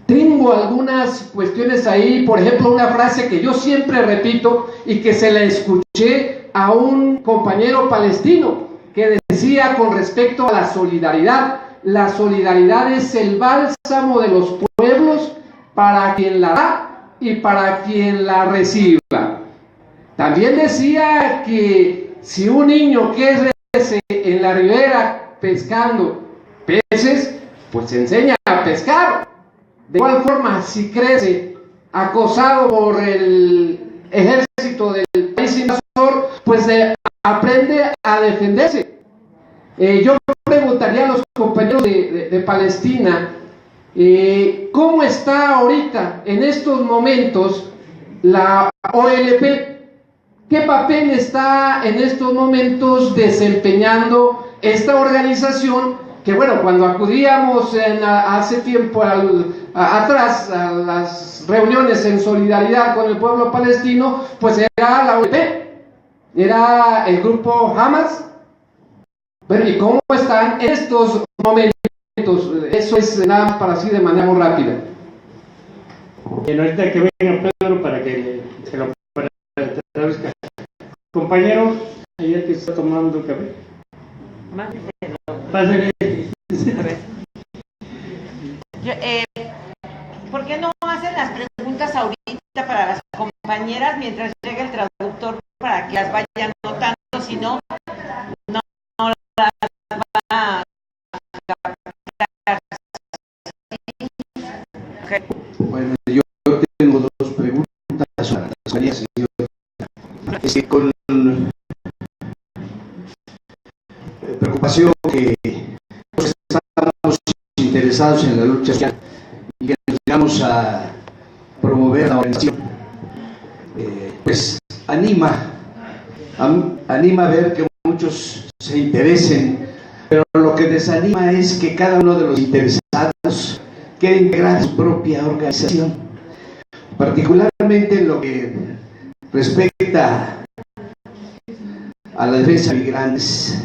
Speaker 10: tengo algunas cuestiones ahí, por ejemplo, una frase que yo siempre repito y que se la escuché a un compañero palestino, que decía con respecto a la solidaridad es el bálsamo de los pueblos para quien la da y para quien la reciba. También decía que si un niño crece en la ribera pescando peces, pues se enseña a pescar. De igual forma, si crece acosado por el ejército del país invasor, pues aprende a defenderse. Yo preguntaría a los compañeros de Palestina, ¿cómo está ahorita, en estos momentos, la OLP? ¿Qué papel está en estos momentos desempeñando esta organización? Que bueno, cuando acudíamos hace tiempo atrás a las reuniones en solidaridad con el pueblo palestino, pues era la OLP, era el grupo Hamas. Bueno, ¿y cómo están en estos momentos? Eso es nada más para así de manera muy rápida.
Speaker 4: Bien, ahorita que venga Pedro para que se lo traduzca. Compañero, ayer que está tomando café. Pásale.
Speaker 5: A ver. ¿Por qué no hacen las preguntas ahorita para las compañeras mientras llega el traductor para que las vayan notando? Si no, no las va a captar. Okay.
Speaker 11: Bueno, yo tengo dos preguntas para las varias señoras. Con preocupación que estamos interesados en la lucha social y que nos llegamos a promover la organización pues anima a ver que muchos se interesen, pero lo que desanima es que cada uno de los interesados quiere integrar su propia organización, particularmente en lo que respecta a la defensa de migrantes.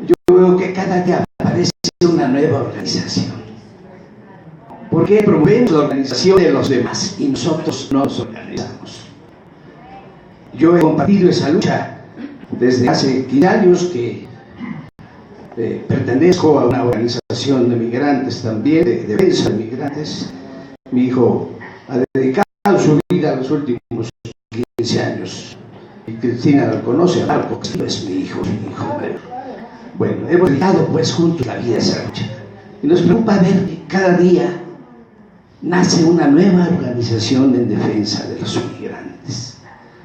Speaker 11: Yo veo que cada día aparece una nueva organización. ¿Por qué promovemos la organización de los demás y nosotros no nos organizamos? Yo he compartido esa lucha desde hace 15 años que pertenezco a una organización de migrantes también, de defensa de migrantes. Mi hijo ha dedicado su vida a los últimos 15 años. Y Cristina lo conoce, a Marco, que es mi hijo mayor. Bueno, hemos dedicado pues juntos la vida a esa lucha. Y nos preocupa ver que cada día nace una nueva organización en defensa de los migrantes.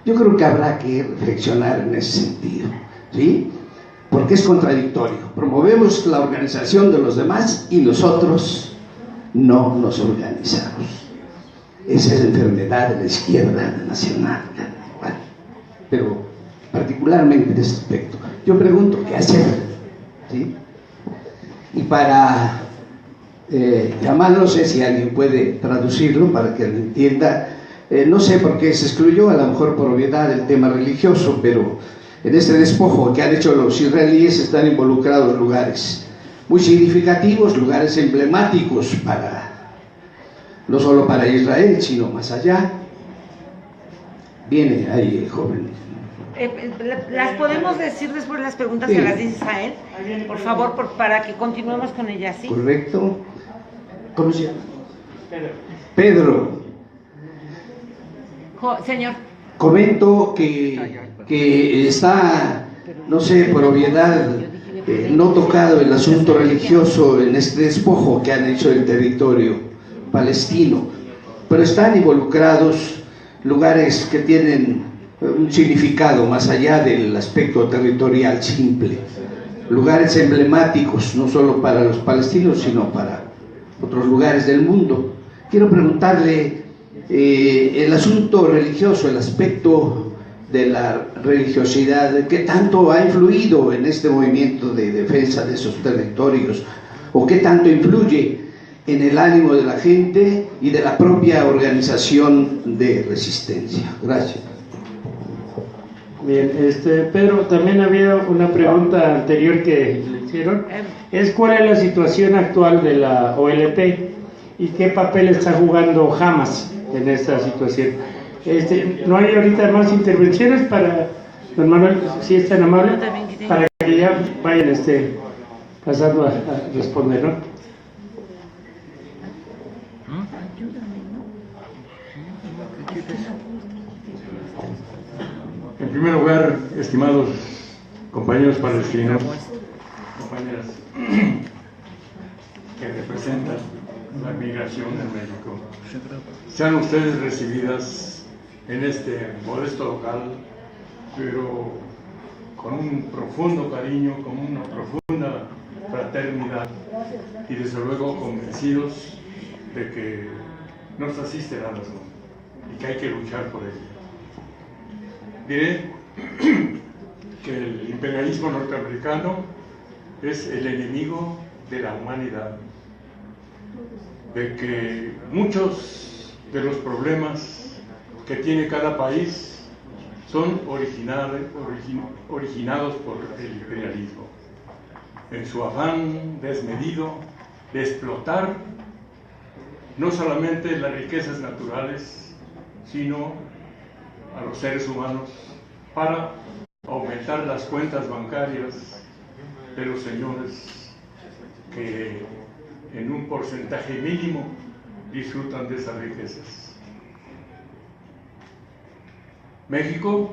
Speaker 11: Yo creo que habrá que reflexionar en ese sentido, ¿sí? Porque es contradictorio. Promovemos la organización de los demás y nosotros no nos organizamos. Esa es la enfermedad de la izquierda nacional. Bueno, pero particularmente en este aspecto. Yo pregunto, ¿qué hacer? ¿Sí? Y para llamar, no sé si alguien puede traducirlo para que lo entienda. No sé por qué se excluyó, a lo mejor por obviedad, el tema religioso, pero en este despojo que han hecho los israelíes están involucrados lugares muy significativos, lugares emblemáticos no solo para Israel, sino más allá. Viene ahí el joven.
Speaker 5: ¿Las podemos decir después de las preguntas?
Speaker 11: Sí.
Speaker 5: Se las dices a él, por favor, para que continuemos con ella, ¿sí?
Speaker 11: Correcto. ¿Cómo se llama? Pedro.
Speaker 5: Señor.
Speaker 11: Comento que está, no sé, por obviedad, no tocado el asunto religioso en este despojo que han hecho del territorio palestino, pero están involucrados lugares que tienen un significado más allá del aspecto territorial simple, lugares emblemáticos no solo para los palestinos sino para otros lugares del mundo. Quiero preguntarle el asunto religioso, el aspecto de la religiosidad, ¿qué tanto ha influido en este movimiento de defensa de esos territorios? ¿O qué tanto influye en el ánimo de la gente y de la propia organización de resistencia? Gracias.
Speaker 4: Bien, Pedro, también había una pregunta anterior que le hicieron, es cuál es la situación actual de la OLP y qué papel está jugando Hamas en esta situación. No hay ahorita más intervenciones para don Manuel, si es tan amable, para que ya vayan pasando a responder, ¿no?
Speaker 12: En primer lugar, estimados compañeros palestinos, compañeras que representan la migración en México, sean ustedes recibidas en este modesto local, pero con un profundo cariño, con una profunda fraternidad y desde luego convencidos de que nos asiste la razón y que hay que luchar por ella. Diré que el imperialismo norteamericano es el enemigo de la humanidad, de que muchos de los problemas que tiene cada país son originados por el imperialismo, en su afán desmedido de explotar no solamente las riquezas naturales, sino a los seres humanos para aumentar las cuentas bancarias de los señores que en un porcentaje mínimo disfrutan de esas riquezas. México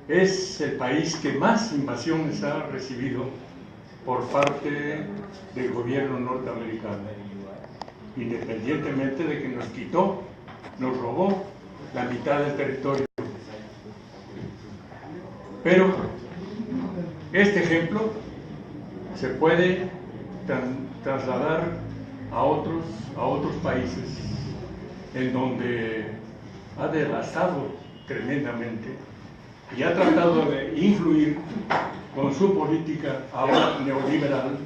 Speaker 12: es el país que más invasiones ha recibido por parte del gobierno norteamericano, independientemente de que nos robó la mitad del territorio. Pero este ejemplo se puede trasladar a otros países en donde ha devastado tremendamente y ha tratado de influir con su política ahora neoliberal,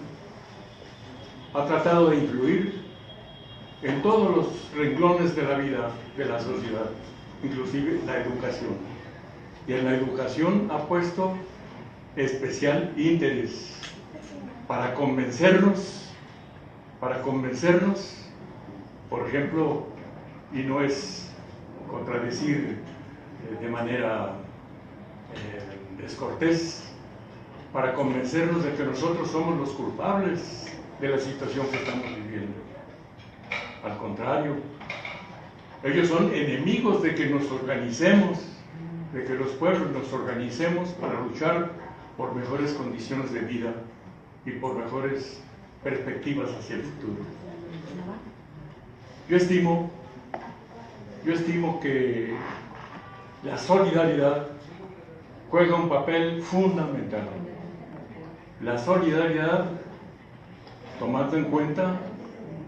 Speaker 12: ha tratado de influir en todos los renglones de la vida de la sociedad, inclusive la educación. Y en la educación ha puesto especial interés para convencernos, por ejemplo, y no es contradecir de manera descortés, para convencernos de que nosotros somos los culpables de la situación que estamos viviendo. Al contrario, ellos son enemigos de que nos organicemos, de que los pueblos nos organicemos para luchar por mejores condiciones de vida y por mejores perspectivas hacia el futuro. Yo estimo que la solidaridad juega un papel fundamental. La solidaridad, tomando en cuenta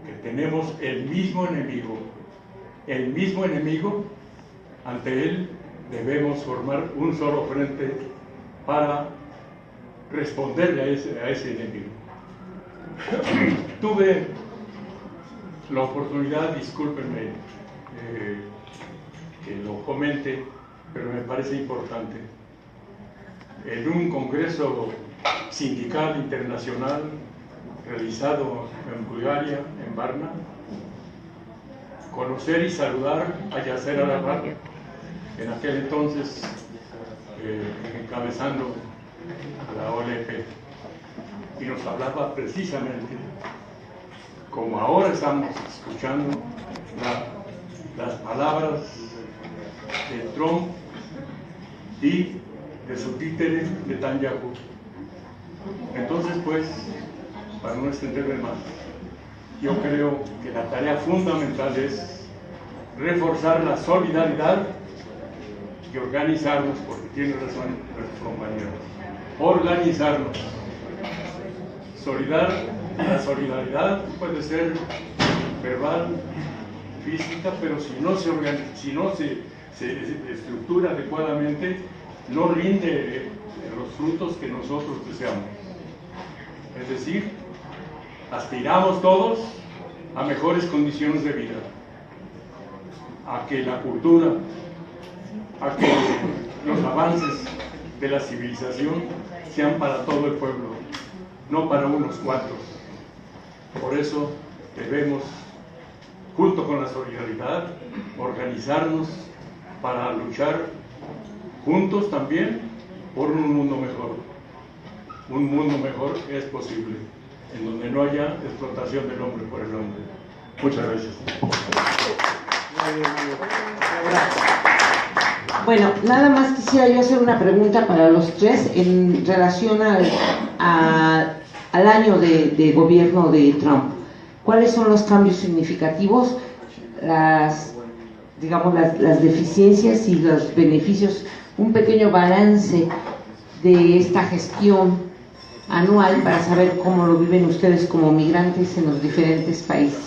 Speaker 12: que tenemos el mismo enemigo, ante él debemos formar un solo frente para responderle a ese enemigo. Tuve la oportunidad, discúlpenme que lo comente, pero me parece importante, en un congreso sindical internacional realizado en Bulgaria, en Varna, conocer y saludar a Yasser Arafat, en aquel entonces encabezando la OLP, y nos hablaba precisamente, como ahora estamos escuchando, las palabras de Trump y de su títere Netanyahu. Entonces, pues, para no extenderme más, yo creo que la tarea fundamental es reforzar la solidaridad y organizarnos, porque tiene razón nuestro compañero, organizarnos. La solidaridad puede ser verbal, física, pero si no se estructura adecuadamente, no rinde los frutos que nosotros deseamos. Es decir, aspiramos todos a mejores condiciones de vida, a que la cultura, a que los avances de la civilización sean para todo el pueblo, no para unos cuantos. Por eso debemos, junto con la solidaridad, organizarnos para luchar juntos también por un mundo mejor. Un mundo mejor es posible, en donde no haya explotación del hombre por el hombre. Muchas gracias.
Speaker 5: Bueno, nada más quisiera yo hacer una pregunta para los tres en relación al año de gobierno de Trump. ¿Cuáles son los cambios significativos, las deficiencias y los beneficios? Un pequeño balance de esta gestión anual para saber cómo lo viven ustedes como migrantes en los diferentes países.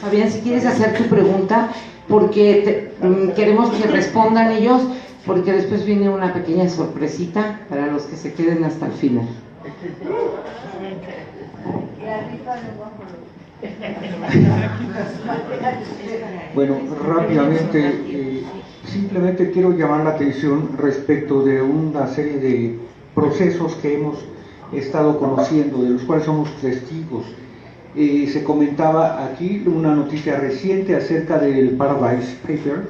Speaker 5: Fabián, si quieres hacer tu pregunta, porque queremos que respondan ellos, porque después viene una pequeña sorpresita para los que se queden hasta el final.
Speaker 13: Bueno, rápidamente, simplemente quiero llamar la atención respecto de una serie de procesos que hemos estado conociendo, de los cuales somos testigos. Se comentaba aquí una noticia reciente acerca del Paradise Paper,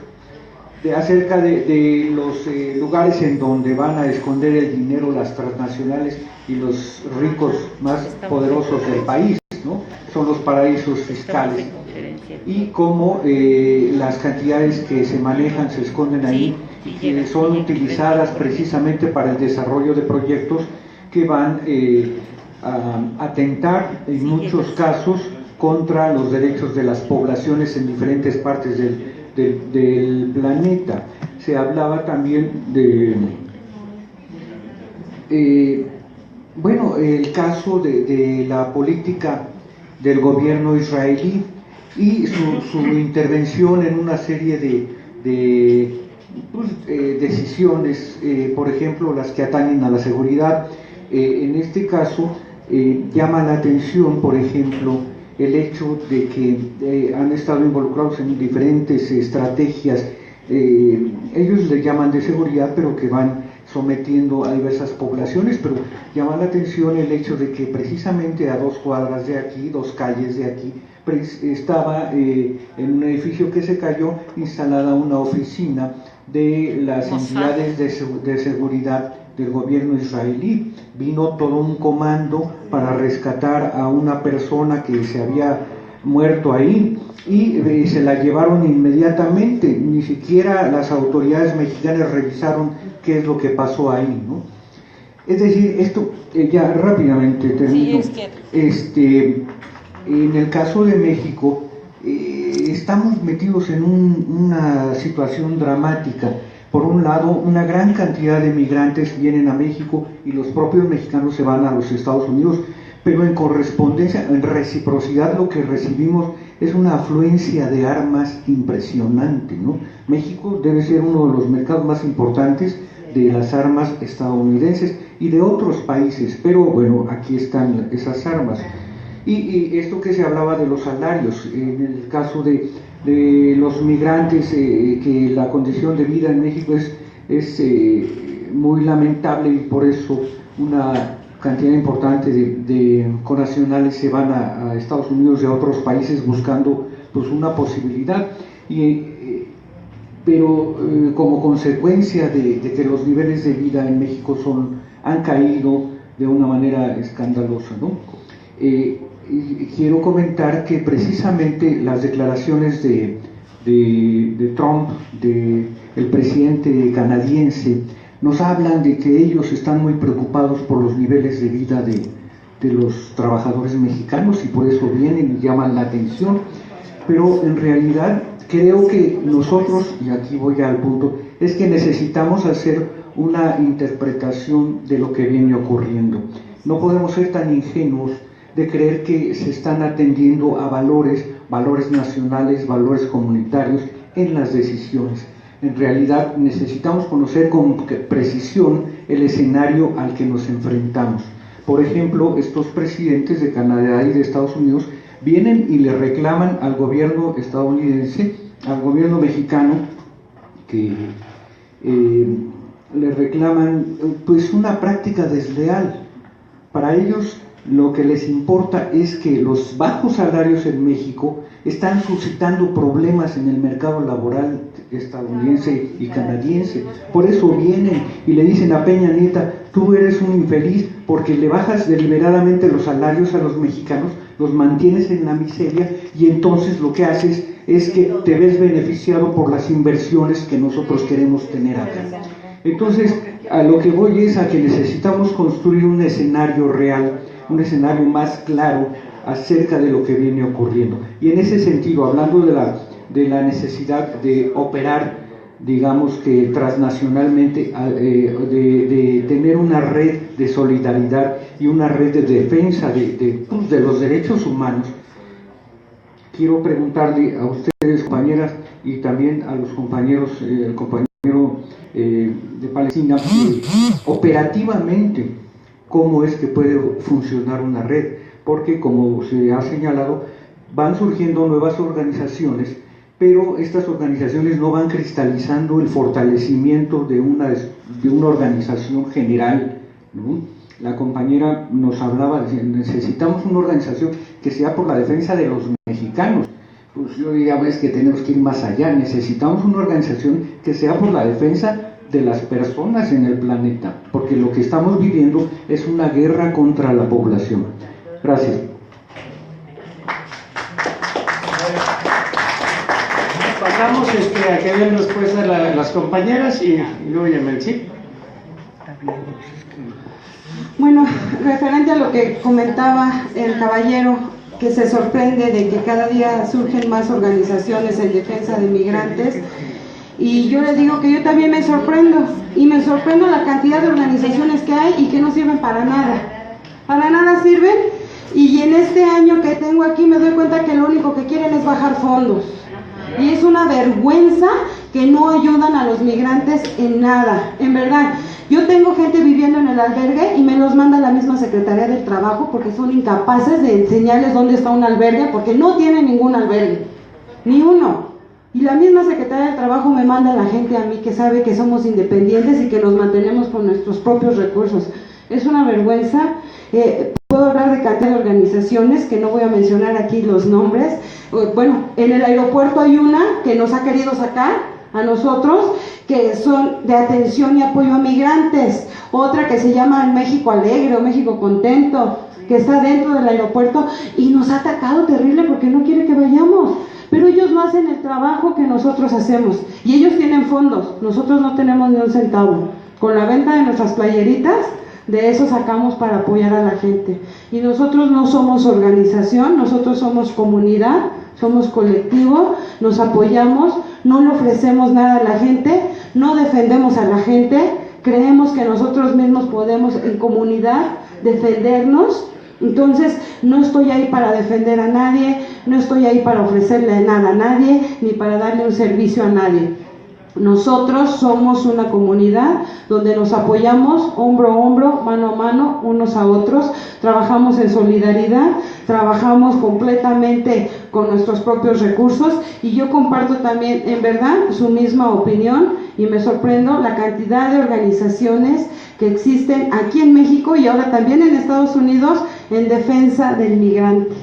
Speaker 13: acerca de los lugares en donde van a esconder el dinero las transnacionales y los ricos más poderosos del país, ¿no? Son los paraísos fiscales, y cómo las cantidades que se manejan se esconden ahí y que son utilizadas precisamente para el desarrollo de proyectos que van a atentar en muchos casos contra los derechos de las poblaciones en diferentes partes del planeta. Se hablaba también de el caso de la política del gobierno israelí y su intervención en una serie decisiones, por ejemplo, las que atañen a la seguridad. En este caso, llama la atención, por ejemplo, el hecho de que han estado involucrados en diferentes estrategias, ellos le llaman de seguridad, pero que van sometiendo a diversas poblaciones, pero llama la atención el hecho de que precisamente a 2 cuadras de aquí, 2 calles de aquí, estaba en un edificio que se cayó instalada una oficina de las entidades de seguridad del gobierno israelí. Vino todo un comando para rescatar a una persona que se había muerto ahí y se la llevaron inmediatamente. Ni siquiera las autoridades mexicanas revisaron qué es lo que pasó ahí, ¿no? Es decir, esto ya rápidamente termino. En el caso de México, estamos metidos en una situación dramática. Por un lado, una gran cantidad de migrantes vienen a México y los propios mexicanos se van a los Estados Unidos, pero en correspondencia, en reciprocidad, lo que recibimos es una afluencia de armas impresionante, ¿no? México debe ser uno de los mercados más importantes de las armas estadounidenses y de otros países, pero bueno, aquí están esas armas. Y esto que se hablaba de los salarios, en el caso de los migrantes, que la condición de vida en México es muy lamentable, y por eso una cantidad importante de connacionales se van a Estados Unidos y a otros países buscando pues una posibilidad, pero como consecuencia de que los niveles de vida en México han caído de una manera escandalosa, ¿no? Y quiero comentar que precisamente las declaraciones de Trump, del presidente canadiense, nos hablan de que ellos están muy preocupados por los niveles de vida de los trabajadores mexicanos y por eso vienen y llaman la atención, pero en realidad creo que nosotros, y aquí voy al punto, es que necesitamos hacer una interpretación de lo que viene ocurriendo. No podemos ser tan ingenuos de creer que se están atendiendo a valores nacionales, valores comunitarios en las decisiones. En realidad necesitamos conocer con precisión el escenario al que nos enfrentamos. Por ejemplo, estos presidentes de Canadá y de Estados Unidos vienen y le reclaman al gobierno estadounidense, al gobierno mexicano, que le reclaman pues una práctica desleal. Para ellos lo que les importa es que los bajos salarios en México están suscitando problemas en el mercado laboral estadounidense y canadiense. Por eso vienen y le dicen a Peña Nieto: tú eres un infeliz porque le bajas deliberadamente los salarios a los mexicanos, los mantienes en la miseria, y entonces lo que haces es que te ves beneficiado por las inversiones que nosotros queremos tener acá. Entonces, a lo que voy es a que necesitamos construir un escenario real, un escenario más claro acerca de lo que viene ocurriendo. Y en ese sentido, hablando de la necesidad de operar, digamos que transnacionalmente, de tener una red de solidaridad y una red de defensa de los derechos humanos, quiero preguntarle a ustedes, compañeras, y también a los compañeros, el compañero de Palestina, operativamente, cómo es que puede funcionar una red, porque como se ha señalado, van surgiendo nuevas organizaciones, pero estas organizaciones no van cristalizando el fortalecimiento de una organización general, ¿no? La compañera nos hablaba de que necesitamos una organización que sea por la defensa de los mexicanos. Pues yo diría que tenemos que ir más allá, necesitamos una organización que sea por la defensa de las personas en el planeta, porque lo que estamos viviendo es una guerra contra la población. Gracias.
Speaker 4: Pasamos a que den respuesta las compañeras y luego llamen, ¿sí?
Speaker 9: Bueno, referente a lo que comentaba el caballero, que se sorprende de que cada día surgen más organizaciones en defensa de migrantes, y yo les digo que yo también me sorprendo, y me sorprendo la cantidad de organizaciones que hay y que no sirven para nada sirven, y en este año que tengo aquí me doy cuenta que lo único que quieren es bajar fondos, y es una vergüenza que no ayudan a los migrantes en nada, en verdad. Yo tengo gente viviendo en el albergue y me los manda la misma Secretaría del Trabajo porque son incapaces de enseñarles dónde está un albergue, porque no tienen ningún albergue, ni uno. Y la misma Secretaría del Trabajo me manda a la gente a mí que sabe que somos independientes y que nos mantenemos con nuestros propios recursos. Es una vergüenza. Puedo hablar de cantidad de organizaciones que no voy a mencionar aquí los nombres. Bueno, en el aeropuerto hay una que nos ha querido sacar a nosotros, que son de atención y apoyo a migrantes, otra que se llama México Alegre o México Contento, que está dentro del aeropuerto y nos ha atacado terrible porque no quiere que vayamos, pero ellos no hacen el trabajo que nosotros hacemos y ellos tienen fondos, nosotros no tenemos ni un centavo. Con la venta de nuestras playeritas, de eso sacamos para apoyar a la gente. Y nosotros no somos organización, nosotros somos comunidad, somos colectivo, nos apoyamos, no le ofrecemos nada a la gente, no defendemos a la gente, creemos que nosotros mismos podemos en comunidad defendernos. Entonces no estoy ahí para defender a nadie, no estoy ahí para ofrecerle nada a nadie, ni para darle un servicio a nadie. Nosotros somos una comunidad donde nos apoyamos hombro a hombro, mano a mano, unos a otros, trabajamos en solidaridad, trabajamos completamente con nuestros propios recursos y yo comparto también en verdad su misma opinión y me sorprendo la cantidad de organizaciones que existen aquí en México y ahora también en Estados Unidos en defensa del migrante.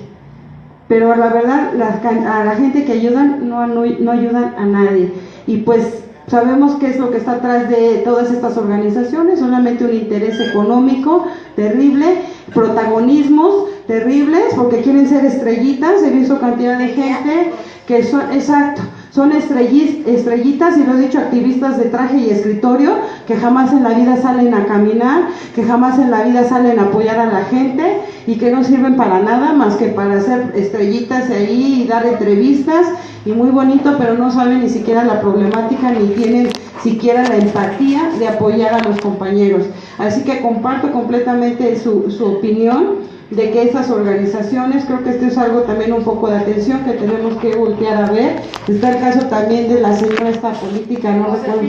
Speaker 9: Pero la verdad, a la gente que ayudan no ayudan a nadie. Y pues sabemos qué es lo que está atrás de todas estas organizaciones, solamente un interés económico terrible, protagonismos terribles, porque quieren ser estrellitas. He visto cantidad de gente que son, exacto, son estrellitas, y lo he dicho, activistas de traje y escritorio, que jamás en la vida salen a caminar, que jamás en la vida salen a apoyar a la gente, y que no sirven para nada más que para hacer estrellitas ahí y dar entrevistas, y muy bonito, pero no saben ni siquiera la problemática, ni tienen siquiera la empatía de apoyar a los compañeros. Así que comparto completamente su opinión de que esas organizaciones, creo que esto es algo también un poco de atención que tenemos que voltear a ver. Está el caso también de la señora esta política, no recuerdo,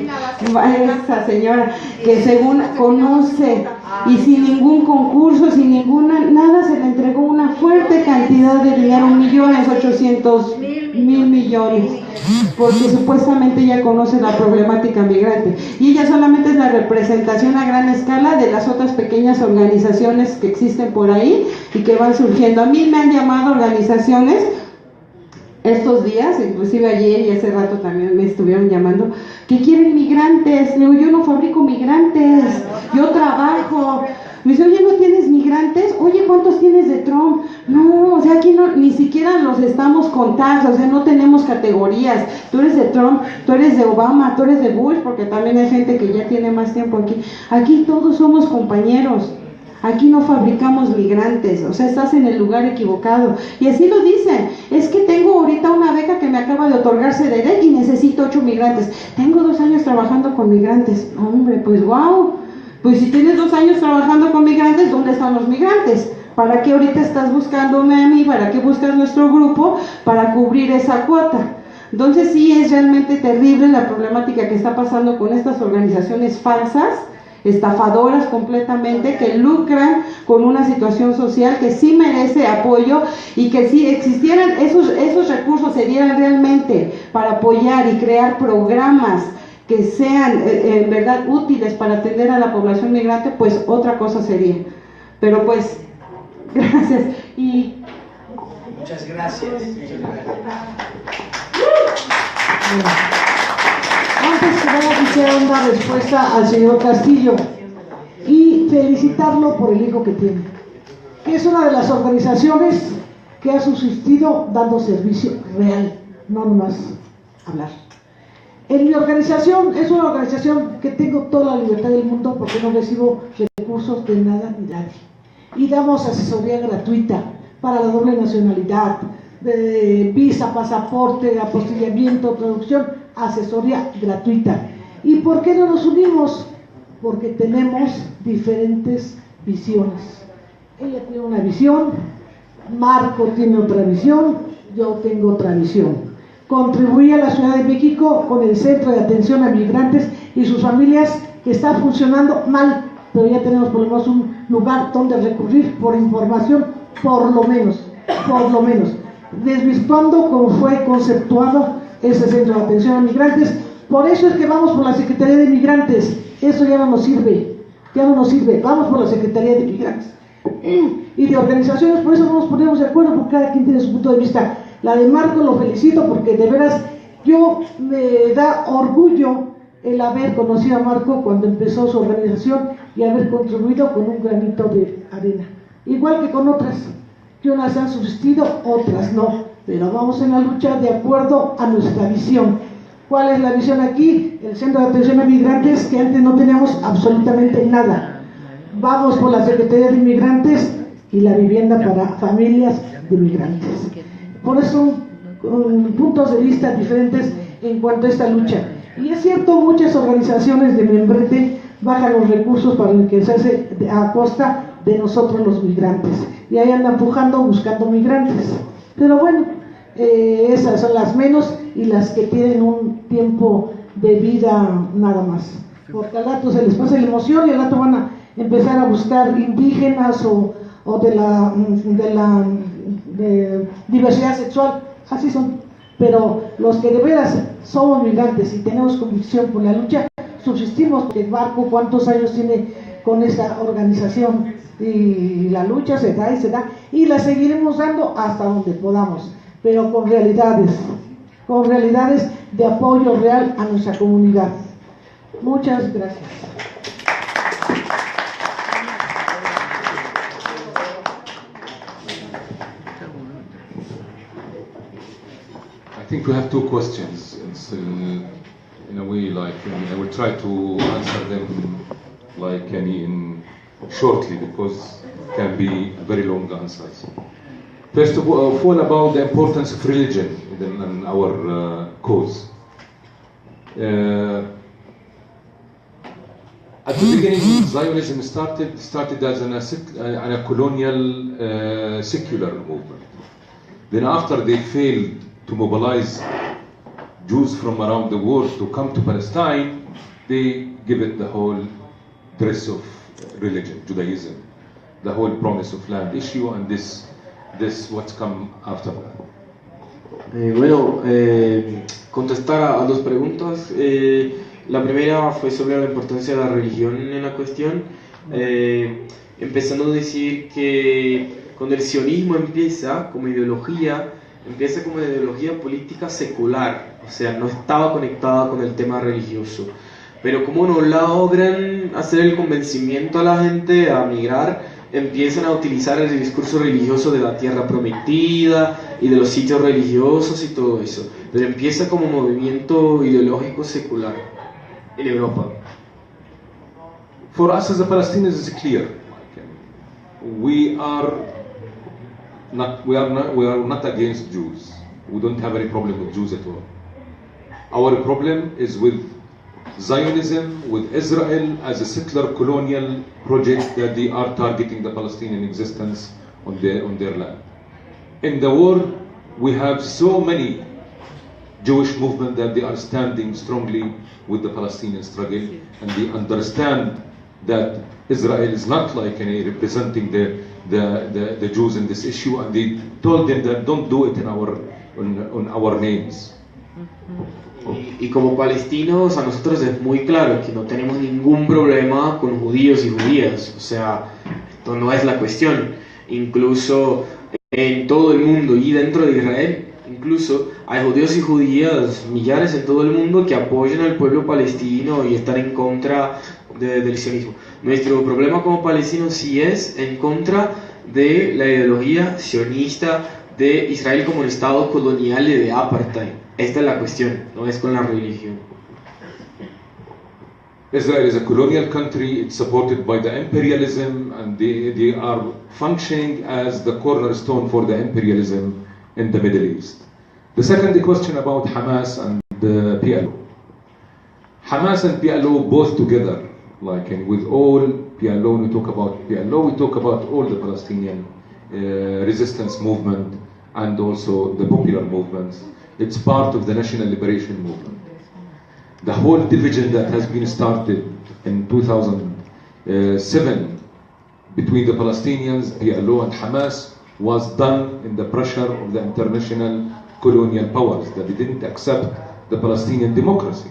Speaker 9: esa señora que según conoce y sin ningún concurso, sin ninguna, nada, se le entregó una fuerte cantidad de dinero, 1.800.000 millones, porque supuestamente ella conoce la problemática migrante y ella solamente es la representación a gran escala de las otras pequeñas organizaciones que existen por ahí y que van surgiendo. A mí me han llamado organizaciones estos días, inclusive ayer y hace rato también me estuvieron llamando, que quieren migrantes. Le digo, yo no fabrico migrantes, yo trabajo. Me dice, oye, ¿no tienes migrantes? Oye, ¿cuántos tienes de Trump? No, o sea, aquí no, ni siquiera los estamos contando, o sea, no tenemos categorías. Tú eres de Trump, tú eres de Obama, tú eres de Bush, porque también hay gente que ya tiene más tiempo aquí. Aquí todos somos compañeros. Aquí no fabricamos migrantes, o sea, estás en el lugar equivocado. Y así lo dicen, es que tengo ahorita una beca que me acaba de otorgar CDD y necesito 8 migrantes. Tengo 2 años trabajando con migrantes. Hombre, pues wow, pues si tienes 2 años trabajando con migrantes, ¿dónde están los migrantes? ¿Para qué ahorita estás buscándome a mí? ¿Para qué buscas nuestro grupo? Para cubrir esa cuota. Entonces sí es realmente terrible la problemática que está pasando con estas organizaciones falsas, estafadoras completamente, que lucran con una situación social que sí merece apoyo, y que si existieran esos recursos, se dieran realmente para apoyar y crear programas que sean en verdad útiles para atender a la población migrante, pues otra cosa sería. Pero pues, gracias. Y
Speaker 3: muchas gracias.
Speaker 7: Antes que nada quisiera una respuesta al señor Castillo y felicitarlo por el hijo que tiene, que es una de las organizaciones que ha subsistido dando servicio real, no nomás hablar. En mi organización, es una organización que tengo toda la libertad del mundo porque no recibo recursos de nada ni nadie, y damos asesoría gratuita para la doble nacionalidad, de visa, pasaporte, apostillamiento, traducción, asesoría gratuita. ¿Y por qué no nos unimos? Porque tenemos diferentes visiones. Ella tiene una visión, Marco tiene otra visión, yo tengo otra visión. contribuir a la Ciudad de México con el Centro de Atención a Migrantes y sus familias, que está funcionando mal, pero ya tenemos por lo menos un lugar donde recurrir por información, por lo menos, desvirtuando como fue conceptuado ese Centro de Atención a Migrantes. Por eso es que vamos por la Secretaría de Migrantes. Eso ya no nos sirve, vamos por la Secretaría de Migrantes y de organizaciones. Por eso no nos ponemos de acuerdo, porque cada quien tiene su punto de vista. La de Marco lo felicito, porque de veras me da orgullo el haber conocido a Marco cuando empezó su organización y haber contribuido con un granito de arena, igual que con otras, que unas han subsistido, otras no, pero vamos en la lucha de acuerdo a nuestra visión. ¿Cuál es la visión aquí? El Centro de Atención a Migrantes, que antes no teníamos absolutamente nada. Vamos por la Secretaría de Inmigrantes y la vivienda para familias de migrantes. Por eso son puntos de vista diferentes en cuanto a esta lucha. Y es cierto, muchas organizaciones de membrete bajan los recursos para el que se hace a costa de nosotros los migrantes. Y ahí andan empujando, buscando migrantes. Pero bueno, esas son las menos y las que tienen un tiempo de vida nada más. Porque al rato se les pasa la emoción y al rato van a empezar a buscar indígenas o de diversidad sexual. Así son. Pero los que de veras somos migrantes y tenemos convicción por la lucha, subsistimos, porque el Barco cuántos años tiene con esa organización, y la lucha se da y la seguiremos dando hasta donde podamos, pero con realidades de apoyo real a nuestra comunidad. Muchas gracias.
Speaker 1: I think we have two questions. It's in a way like I will try to answer them like in shortly, because it can be very long answers. First of all, about the importance of religion in our cause. At the beginning, Zionism started as a colonial secular movement. Then after they failed to mobilize Jews from around the world to come to Palestine, they give it the whole dress of religion, Judaism, the whole promise of land issue, and this what's come after that.
Speaker 2: Contestar a dos preguntas. La primera fue sobre la importancia de la religión en la cuestión, empezando a decir que cuando el sionismo empieza como ideología política secular, o sea, no estaba conectada con el tema religioso. Pero como no logran hacer el convencimiento a la gente a migrar, empiezan a utilizar el discurso religioso de la tierra prometida y de los sitios religiosos y todo eso. Pero empieza como movimiento ideológico secular en Europa.
Speaker 1: For us as the Palestinians, it's clear. We are not against Jews. We don't have any problem with Jews at all. Our problem is with Zionism, with Israel as a settler colonial project that they are targeting the Palestinian existence on their land. In the world, we have so many Jewish movements that they are standing strongly with the Palestinian struggle, and they understand that Israel is not like representing the Jews in this issue, and they told them that don't do it on our names.
Speaker 2: Y como palestinos, a nosotros es muy claro que no tenemos ningún problema con judíos y judías, o sea, esto no es la cuestión. Incluso en todo el mundo y dentro de Israel, incluso hay judíos y judías, millares en todo el mundo, que apoyan al pueblo palestino y están en contra del sionismo. Nuestro problema como palestinos sí es en contra de la ideología sionista de Israel como un estado colonial y de apartheid. Esta es la cuestión, no es con la religión.
Speaker 1: Israel is a colonial country. It's supported by the imperialism, and they are functioning as the cornerstone for the imperialism in the Middle East. The second question about Hamas and the PLO. Hamas and PLO both together, like, and with all PLO, we talk about PLO, we talk about all the Palestinian resistance movement and also the popular movements. It's part of the national liberation movement. The whole division that has been started in 2007 between the Palestinians, PLO and Hamas was done in the pressure of the international colonial powers that they didn't accept the Palestinian democracy.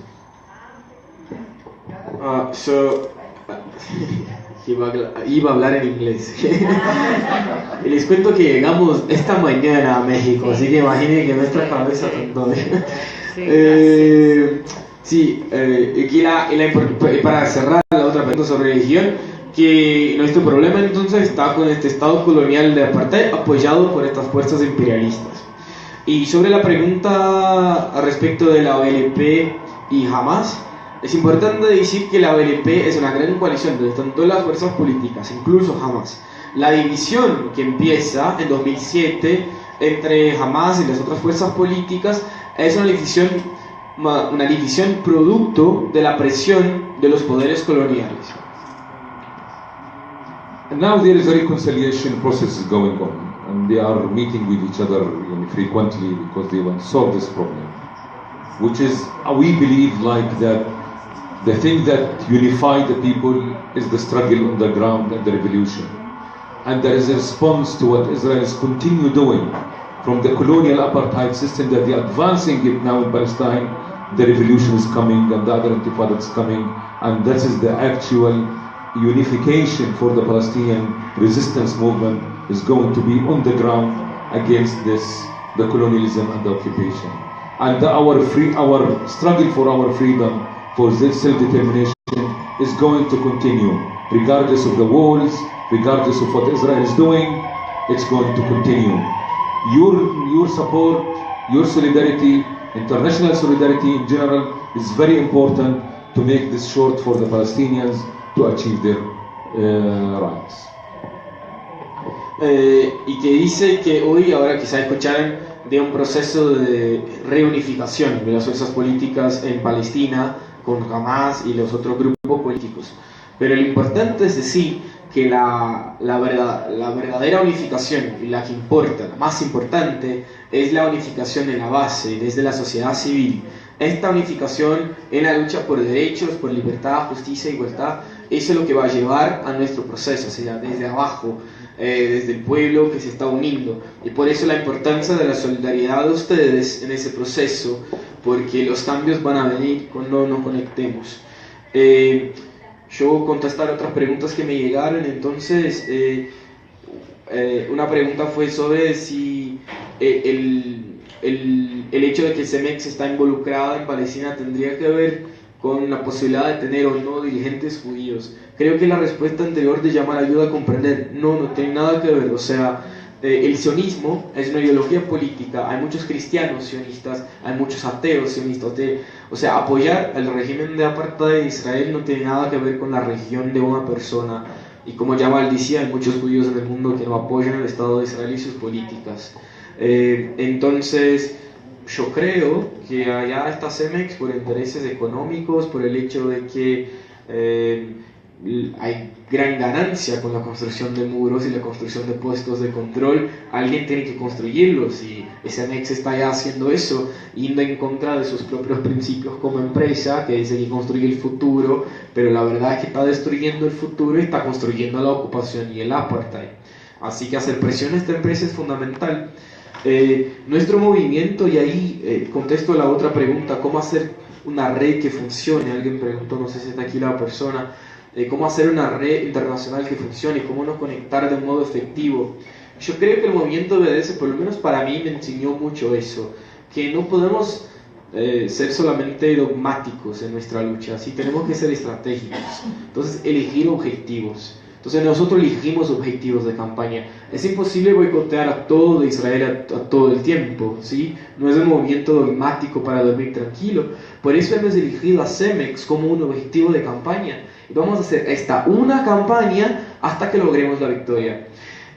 Speaker 3: Iba a hablar en inglés. Y les cuento que llegamos esta mañana a México, así que imaginen que nuestra cabeza para cerrar la otra pregunta sobre religión, que nuestro problema entonces está con este estado colonial de apartheid apoyado por estas fuerzas imperialistas. Y sobre la pregunta respecto de la OLP y Hamas, es importante decir que la OLP es una gran coalición donde están todas las fuerzas políticas, incluso Hamas. La división que empieza en 2007 entre Hamas y las otras fuerzas políticas es una división producto de la presión de los poderes coloniales.
Speaker 1: And now there is a reconciliation process going on, and they are meeting with each other frequently because they want to solve this problem, which is, we believe, like that the thing that unifies the people is the struggle on the ground and the revolution. And there is a response to what Israel is continue doing from the colonial apartheid system that they are advancing it now in Palestine. The revolution is coming and the other intifada is coming, and that is the actual unification for the Palestinian resistance movement is going to be on the ground against the colonialism and the occupation. And our struggle for our freedom, for this self-determination is going to continue. Regardless of the walls, regardless of what Israel is doing, it's going to continue. Your support, your solidarity, international solidarity in general is very important to make this short for the Palestinians to achieve their rights.
Speaker 3: Y que dice que hoy, ahora quizá escucharan de un proceso de reunificación de las fuerzas políticas en Palestina con Hamas y los otros grupos políticos. Pero lo importante es decir que la verdadera unificación y la que importa, la más importante, es la unificación en la base, desde la sociedad civil. Esta unificación en la lucha por derechos, por libertad, justicia e igualdad, eso es lo que va a llevar a nuestro proceso, o sea, desde abajo, desde el pueblo que se está uniendo. Y por eso la importancia de la solidaridad de ustedes en ese proceso, porque los cambios van a venir cuando nos conectemos. Yo contestar otras preguntas que me llegaron, entonces una pregunta fue sobre si el hecho de que el CEMEX está involucrado en Palestina tendría que ver con la posibilidad de tener o no dirigentes judíos. Creo que la respuesta anterior te llama la ayuda a comprender. No tiene nada que ver. O sea, el sionismo es una ideología política. Hay muchos cristianos sionistas, hay muchos ateos sionistas. O sea, apoyar el régimen de apartheid de Israel no tiene nada que ver con la religión de una persona. Y como ya Val decía, hay muchos judíos en el mundo que no apoyan el Estado de Israel y sus políticas. Entonces, yo creo que allá está CEMEX por intereses económicos, por el hecho de que hay gran ganancia con la construcción de muros y la construcción de puestos de control. Alguien tiene que construirlos y CEMEX está allá haciendo eso, yendo en contra de sus propios principios como empresa, que dice que construye el futuro, pero la verdad es que está destruyendo el futuro y está construyendo la ocupación y el apartheid. Así que hacer presión a esta empresa es fundamental. Nuestro movimiento, y ahí contesto la otra pregunta, ¿cómo hacer una red que funcione? Alguien preguntó, no sé si está aquí la persona, ¿cómo hacer una red internacional que funcione? ¿Cómo nos conectar de un modo efectivo? Yo creo que el movimiento BDS, por lo menos para mí, me enseñó mucho eso, que no podemos ser solamente dogmáticos en nuestra lucha, sí tenemos que ser estratégicos, entonces elegir objetivos. Entonces nosotros elegimos objetivos de campaña. Es imposible boicotear a todo de Israel a todo el tiempo, ¿sí? No es un movimiento dogmático para dormir tranquilo. Por eso hemos elegido a CEMEX como un objetivo de campaña. Y vamos a hacer esta una campaña hasta que logremos la victoria.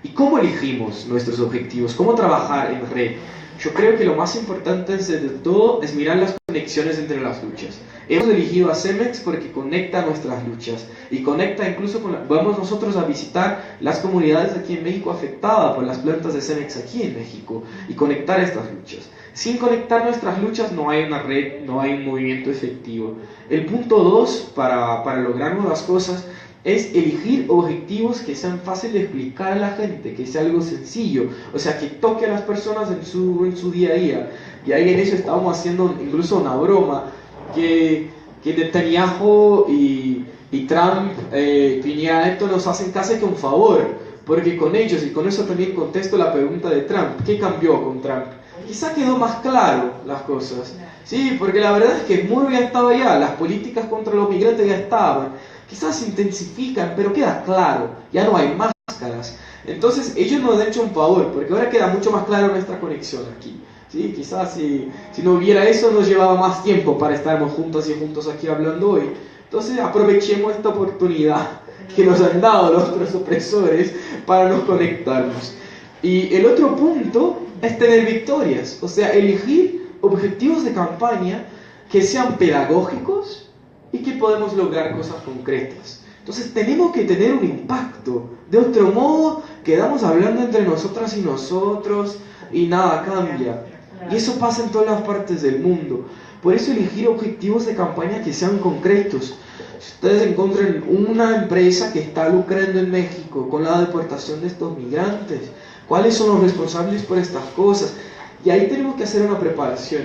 Speaker 3: ¿Y cómo elegimos nuestros objetivos? ¿Cómo trabajar en red? yo creo que lo más importante de todo es mirar las conexiones entre las luchas. Hemos elegido a Cemex porque conecta nuestras luchas y conecta incluso vamos nosotros a visitar las comunidades aquí en México afectadas por las plantas de Cemex aquí en México y conectar estas luchas. Sin conectar nuestras luchas no hay una red, no hay un movimiento efectivo. El punto 2 para lograr nuevas cosas es elegir objetivos que sean fáciles de explicar a la gente, que sea algo sencillo, o sea, que toque a las personas en su día a día. Y ahí en eso estábamos haciendo incluso una broma, que Netanyahu y Trump, Peña Nieto nos hacen casi que un favor, porque con ellos, y con eso también contesto la pregunta de Trump, ¿qué cambió con Trump? Quizá quedó más claro las cosas, sí, porque la verdad es que el muro ya estaba allá, las políticas contra los migrantes ya estaban, quizás se intensifican, pero queda claro, ya no hay máscaras. Entonces ellos nos han hecho un favor, porque ahora queda mucho más claro nuestra conexión aquí. ¿Sí? Quizás si no hubiera eso nos llevaba más tiempo para estar juntos y juntos aquí hablando hoy. Entonces aprovechemos esta oportunidad que nos han dado nuestros opresores para nos conectarnos. Y el otro punto es tener victorias, o sea, elegir objetivos de campaña que sean pedagógicos y que podemos lograr cosas concretas. Entonces tenemos que tener un impacto. De otro modo, quedamos hablando entre nosotras y nosotros y nada cambia. Y eso pasa en todas las partes del mundo. Por eso elegir objetivos de campaña que sean concretos. Si ustedes encuentran una empresa que está lucrando en México con la deportación de estos migrantes, ¿cuáles son los responsables por estas cosas? Y ahí tenemos que hacer una preparación.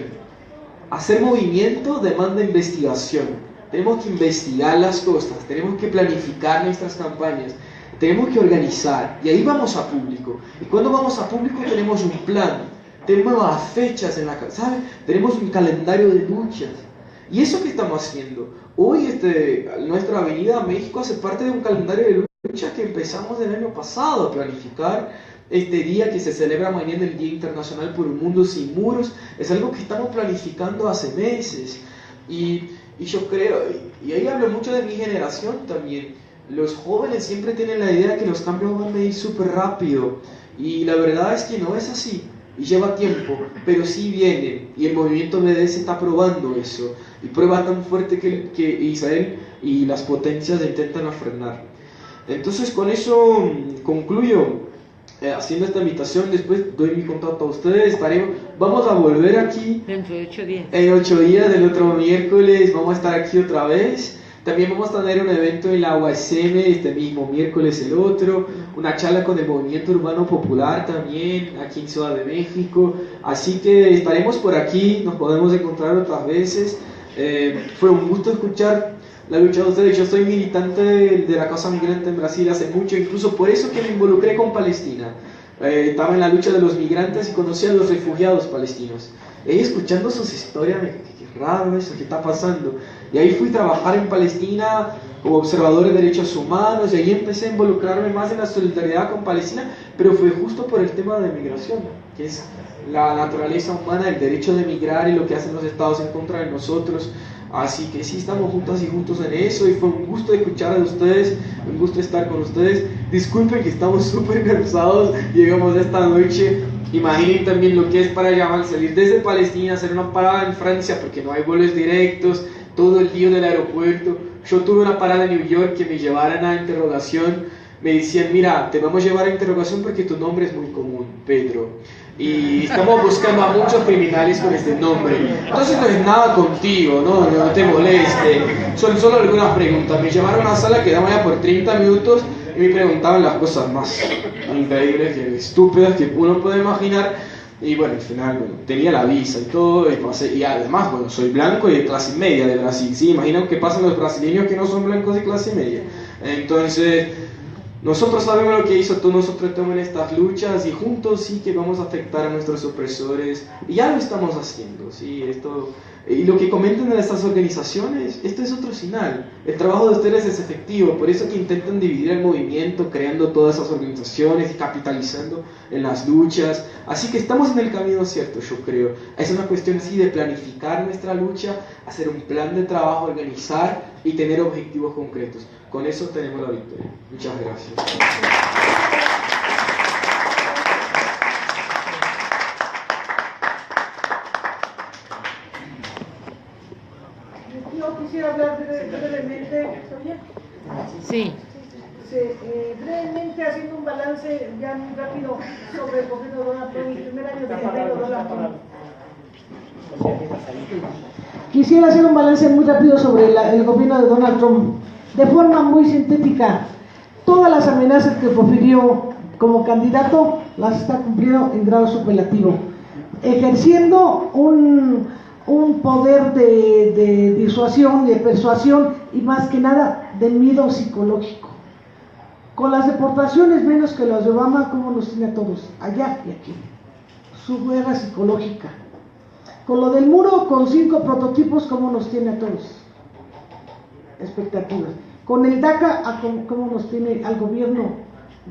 Speaker 3: Hacer movimiento demanda investigación. Tenemos que investigar las cosas, tenemos que planificar nuestras campañas, tenemos que organizar, y ahí vamos a público. Y cuando vamos a público tenemos un plan, tenemos las fechas en la casa, ¿sabe? Tenemos un calendario de luchas. Y eso que estamos haciendo, hoy nuestra Avenida México hace parte de un calendario de luchas que empezamos el año pasado a planificar. Este día que se celebra mañana, el Día Internacional por un Mundo Sin Muros, es algo que estamos planificando hace meses. Y yo creo, y ahí hablo mucho de mi generación también, los jóvenes siempre tienen la idea de que los cambios van a ir súper rápido, y la verdad es que no es así, y lleva tiempo, pero sí vienen, y el movimiento BDS está probando eso, y prueba tan fuerte que Israel y las potencias intentan frenar. Entonces con eso concluyo. Haciendo esta invitación, después doy mi contacto a ustedes, vamos a volver aquí
Speaker 5: dentro de 8 días.
Speaker 3: En 8 días, del otro miércoles, vamos a estar aquí otra vez. También vamos a tener un evento en la UASM este mismo miércoles, el otro, una charla con el Movimiento Urbano Popular también, aquí en Ciudad de México. Así que estaremos por aquí, nos podemos encontrar otras veces. Fue un gusto escuchar la lucha de ustedes. Yo soy militante de la causa migrante en Brasil hace mucho, incluso por eso que me involucré con Palestina. Estaba en la lucha de los migrantes y conocí a los refugiados palestinos. Escuchando sus historias, qué raro eso, qué está pasando. Y ahí fui a trabajar en Palestina como observador de derechos humanos, y ahí empecé a involucrarme más en la solidaridad con Palestina, pero fue justo por el tema de migración, que es la naturaleza humana, el derecho de migrar y lo que hacen los estados en contra de nosotros. Así que sí, estamos juntas y juntos en eso, y fue un gusto escuchar a ustedes, un gusto estar con ustedes. Disculpen que estamos súper cansados, llegamos esta noche. Imaginen también lo que es para salir desde Palestina, hacer una parada en Francia porque no hay vuelos directos, todo el día en el aeropuerto. Yo tuve una parada en New York que me llevaran a interrogación. Me decían, mira, te vamos a llevar a interrogación porque tu nombre es muy común, Pedro, y estamos buscando a muchos criminales con este nombre. Entonces no es nada contigo, no te moleste. Son solo algunas preguntas. Me llevaron a una sala que daba ya por 30 minutos y me preguntaban las cosas más increíbles, estúpidas que uno puede imaginar. Y bueno, al final tenía la visa y todo, y además, soy blanco y de clase media de Brasil. Sí, imaginan qué pasan los brasileños que no son blancos de clase media. Entonces, nosotros sabemos lo que hizo todos nosotros en estas luchas, y juntos sí que vamos a afectar a nuestros opresores, y ya lo estamos haciendo, ¿sí? Y lo que comentan de estas organizaciones, esto es otro señal. El trabajo de ustedes es efectivo, por eso que intentan dividir el movimiento, creando todas esas organizaciones y capitalizando en las luchas. Así que estamos en el camino cierto, yo creo. Es una cuestión sí de planificar nuestra lucha, hacer un plan de trabajo, organizar y tener objetivos concretos. Con eso tenemos la victoria. Muchas gracias.
Speaker 5: Sí.
Speaker 7: Brevemente haciendo un balance ya muy rápido sobre el gobierno de Donald Trump, el primer año de gobierno de Donald Trump. Quisiera hacer un balance muy rápido sobre el gobierno de Donald Trump, de forma muy sintética. Todas las amenazas que profirió como candidato las está cumpliendo en grado superlativo, ejerciendo un poder de disuasión, de persuasión y más que nada de miedo psicológico. Con las deportaciones menos que las de Obama, como nos tiene a todos, allá y aquí. Su guerra psicológica. Con lo del muro, con 5 prototipos, como nos tiene a todos. Expectativas. Con el DACA, como nos tiene al gobierno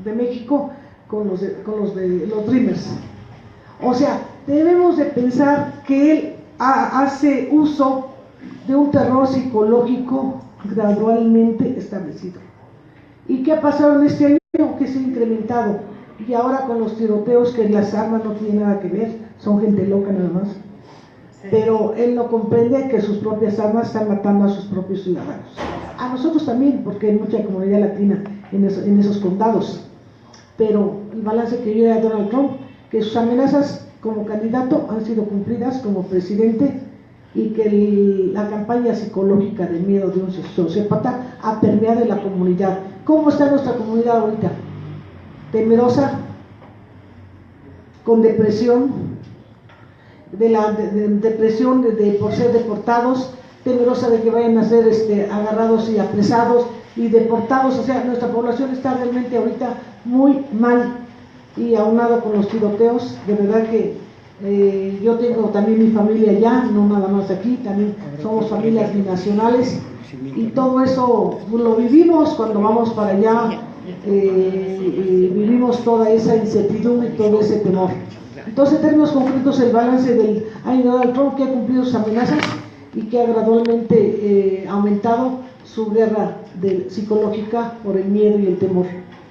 Speaker 7: de México, con los Dreamers. O sea, debemos de pensar que él hace uso de un terror psicológico gradualmente establecido. ¿Y qué ha pasado en este año? Que se ha incrementado. Y ahora con los tiroteos, que las armas no tienen nada que ver, son gente loca nada más. Pero él no comprende que sus propias armas están matando a sus propios ciudadanos. A nosotros también, porque hay mucha comunidad latina en esos condados. Pero el balance que yo doy a Donald Trump, que sus amenazas como candidato han sido cumplidas como presidente, y que la campaña psicológica de miedo de un sociópata ha permeado en la comunidad. ¿Cómo está nuestra comunidad ahorita? Temerosa, con depresión, depresión por ser deportados, temerosa de que vayan a ser agarrados y apresados y deportados. O sea, nuestra población está realmente ahorita muy mal, y aunado con los tiroteos, de verdad que yo tengo también mi familia allá, no nada más aquí, también somos familias binacionales, y todo eso lo vivimos cuando vamos para allá, vivimos toda esa incertidumbre y todo ese temor. Entonces, en términos concretos, el balance del año de Donald Trump, que ha cumplido sus amenazas y que ha gradualmente aumentado su guerra psicológica por el miedo y el temor.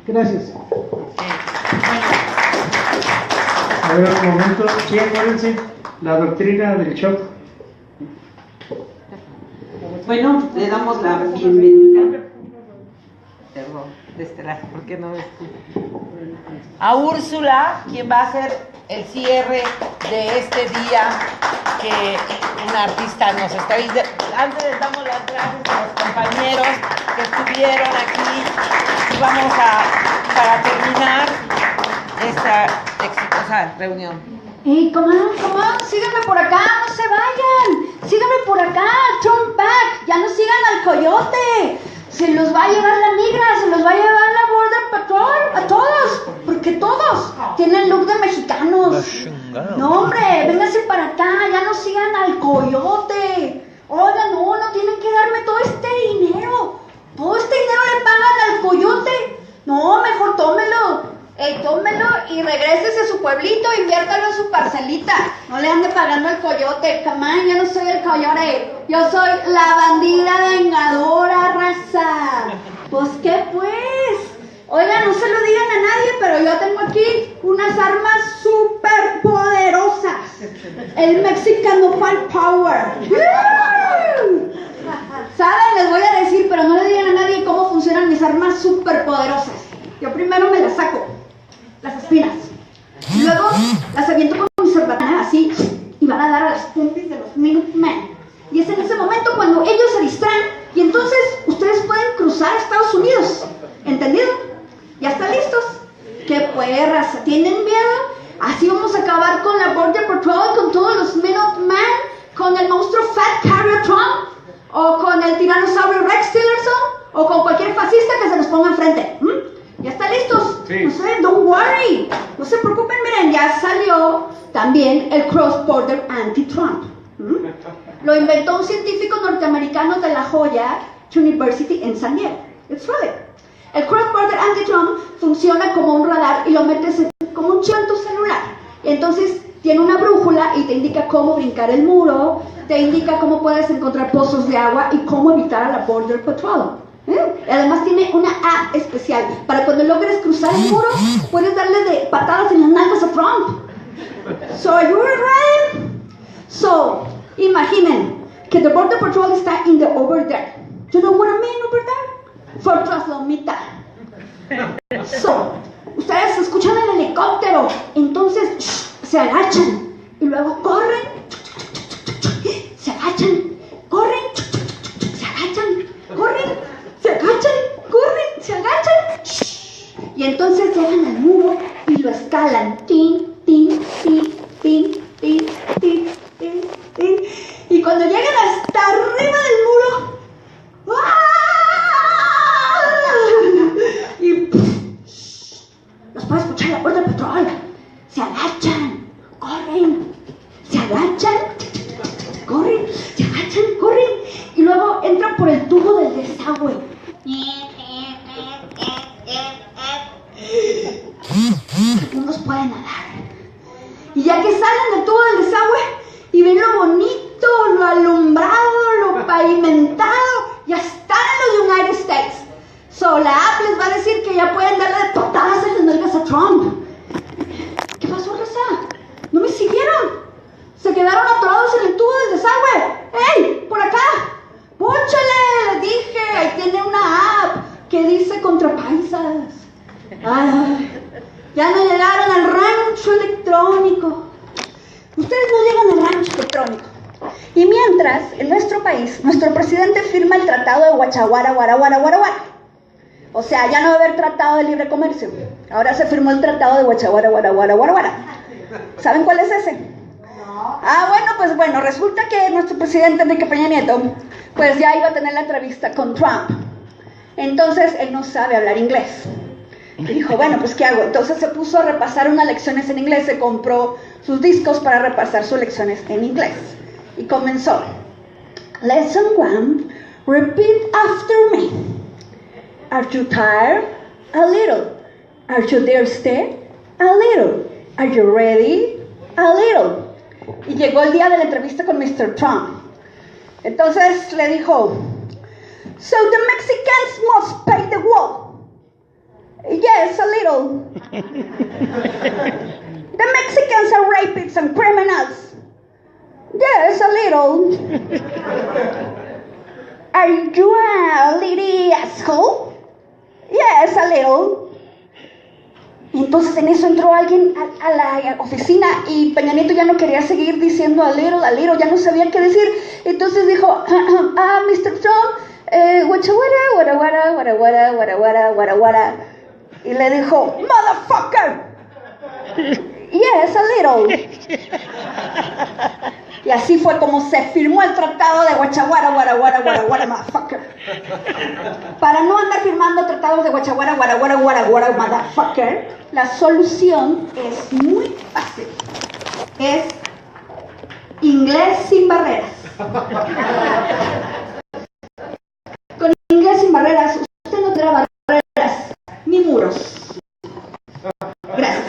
Speaker 7: Gracias.
Speaker 4: A ver, un momento, sí, acuérdense, la doctrina del shock.
Speaker 5: Bueno, le damos la bienvenida. Perdón, de este lado, ¿por qué no ves tú? A Úrsula, quien va a hacer el cierre de este día, que una artista nos está viendo. Antes les damos las gracias a los compañeros que estuvieron aquí, y vamos para terminar esta exitosa reunión.
Speaker 14: Come on, síganme por acá, no se vayan, síganme por acá, turn back, ya no sigan al coyote, se los va a llevar la migra, se los va a llevar la Border Patrol, a todos, porque todos tienen look de mexicanos. No hombre, vénganse para acá, ya no sigan al coyote. Oigan, no tienen que darme todo este dinero le pagan al coyote. No, mejor tómelo y regrésese a su pueblito, inviértalo en su parcelita. No le ande pagando al coyote. Camán, yo no soy el coyote. Yo soy la bandida vengadora, raza. Pues, ¿qué pues? Oigan, no se lo digan a nadie, pero yo tengo aquí unas armas súper poderosas. El Mexican Power. ¿Saben? Les voy a decir, pero no le digan a nadie cómo funcionan mis armas súper poderosas. Yo primero me las saco, las espinas. Luego las aviento con mi cerbatana así, y van a dar a las pompis de los Minutemen. Y es en ese momento cuando ellos se distraen, y entonces ustedes pueden cruzar a Estados Unidos. ¿Entendido? ¿Ya están listos? ¿Qué pues, raza? ¿Tienen miedo? Así vamos a acabar con la Border Patrol, con todos los Minutemen, con el monstruo Fat Carrier Trump, o con el tiranosaurio Rex Tillerson, o con cualquier fascista que se nos ponga enfrente. ¿Ya están listos? Sí. No sé, don't worry. No se preocupen, miren, ya salió también el Cross Border Anti-Trump. Lo inventó un científico norteamericano de La Joya University en San Diego. It's right. El Cross Border Anti-Trump funciona como un radar y lo metes como un chip en tu celular. Y entonces tiene una brújula y te indica cómo brincar el muro, te indica cómo puedes encontrar pozos de agua y cómo evitar a la Border Patrol. Además tiene una app especial para cuando logres cruzar el muro, puedes darle de patadas en las nalgas a Trump. So, are you ready? So, imaginen que the Border Patrol está over there. You know what I mean over there? Fortress Lomita. So, ustedes escuchan el helicóptero, entonces se agachan y luego corren, se agachan, corren, se agachan, corren, se agachan, corren, se agachan, y entonces llegan al muro y lo escalan, tin, tin, tin, tin, tin, tin, tin, tin, y cuando llegan hasta arriba del muro, y los puede escuchar la puerta del petróleo, se agachan, corren, se agachan, corren, se agachan, corren, y luego entran por el tubo del desagüe. Algunos pueden nadar. Y ya que salen del tubo del desagüe y ven lo bonito, lo alumbrado, lo pavimentado, ya están en los United States. So, la app les va a decir que ya pueden darle patadas en las nalgas a Trump. ¿Qué pasó, raza? ¿No me siguieron? Se quedaron atorados en el tubo del desagüe. ¡Ey! ¡Por acá! ¡Púchale! Les dije, ahí tiene una app que dice contra paisas. Ay, ya no llegaron al rancho electrónico. Ustedes no llegan al rancho electrónico. Y mientras, en nuestro país, nuestro presidente firma el tratado de Guachaguara, Guara, Guara, Guara, Guara. O sea, ya no va a haber tratado de libre comercio. Ahora se firmó el tratado de Guachaguara, Guara, Guara, Guara, Guara. ¿Saben cuál es ese? Ah, bueno, pues bueno, resulta que nuestro presidente Enrique Peña Nieto, pues ya iba a tener la entrevista con Trump. Entonces, él no sabe hablar inglés. Y dijo, bueno, pues ¿qué hago? Entonces se puso a repasar unas lecciones en inglés, se compró sus discos para repasar sus lecciones en inglés. Y comenzó. Lesson 1, repeat after me. Are you tired? A little. Are you thirsty? A little. Are you ready? A little. Y llegó el día de la entrevista con Mr. Trump. Entonces le dijo, so the Mexicans must pay the wall. Yes, a little. The Mexicans are rapists and criminals. Yes, a little. Are you a little asshole? Yes, a little. Y entonces en eso entró alguien a la oficina y Peña Nieto ya no quería seguir diciendo a little, ya no sabía qué decir. Entonces dijo, Mr. Trump, guachaguara, guara, guara, guara, guara, guara, guara, guara. Y le dijo, motherfucker. Yes, a little. Y así fue como se firmó el tratado de Guachaguara, Guara, Guara, Guara, Guara, motherfucker. Para no andar firmando tratados de Guachaguara, Guara, Guara, Guara, Guara, motherfucker, la solución es muy fácil. Es inglés sin barreras. Con inglés sin barreras, usted no tendrá barreras ni muros. Gracias.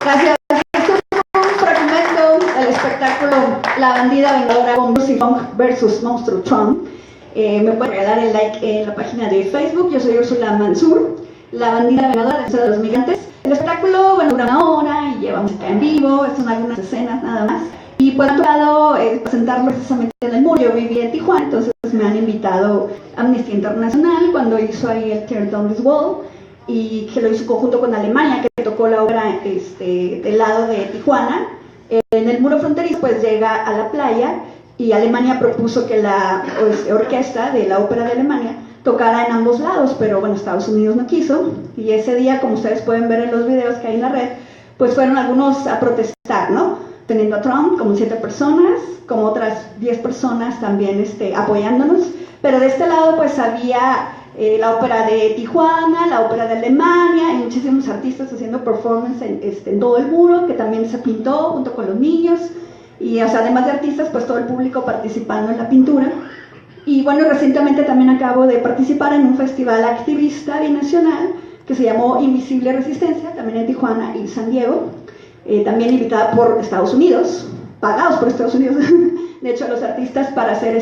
Speaker 14: Gracias. Esto fue un fragmento del espectáculo La Bandida Vengadora con Lucy Funk versus Monstruo Trump. Me pueden regalar el like en la página de Facebook. Yo soy Úrsula Mansur, La Bandida Vengadora de los Migrantes. El espectáculo, bueno, dura una hora y lleva música en vivo. Son algunas escenas nada más. Y por otro lado, presentarlo precisamente en el muro. Yo viví en Tijuana, entonces me han invitado a Amnistía Internacional cuando hizo ahí el Tear Down This Wall, y que lo hizo conjunto con Alemania, que tocó la obra del lado de Tijuana. En el muro fronterizo pues llega a la playa y Alemania propuso que la orquesta de la ópera de Alemania tocara en ambos lados, pero bueno, Estados Unidos no quiso, y ese día, como ustedes pueden ver en los videos que hay en la red, pues fueron algunos a protestar, ¿no? Teniendo a Trump como 7 personas, como otras 10 personas también apoyándonos, pero de este lado pues había la ópera de Tijuana, la ópera de Alemania, y muchísimos artistas haciendo performance en todo el muro, que también se pintó junto con los niños, y o sea, además de artistas, pues todo el público participando en la pintura. Y bueno, recientemente también acabo de participar en un festival activista binacional que se llamó Invisible Resistencia, también en Tijuana y San Diego, también invitada por Estados Unidos, pagados por Estados Unidos, de hecho, a los artistas para hacer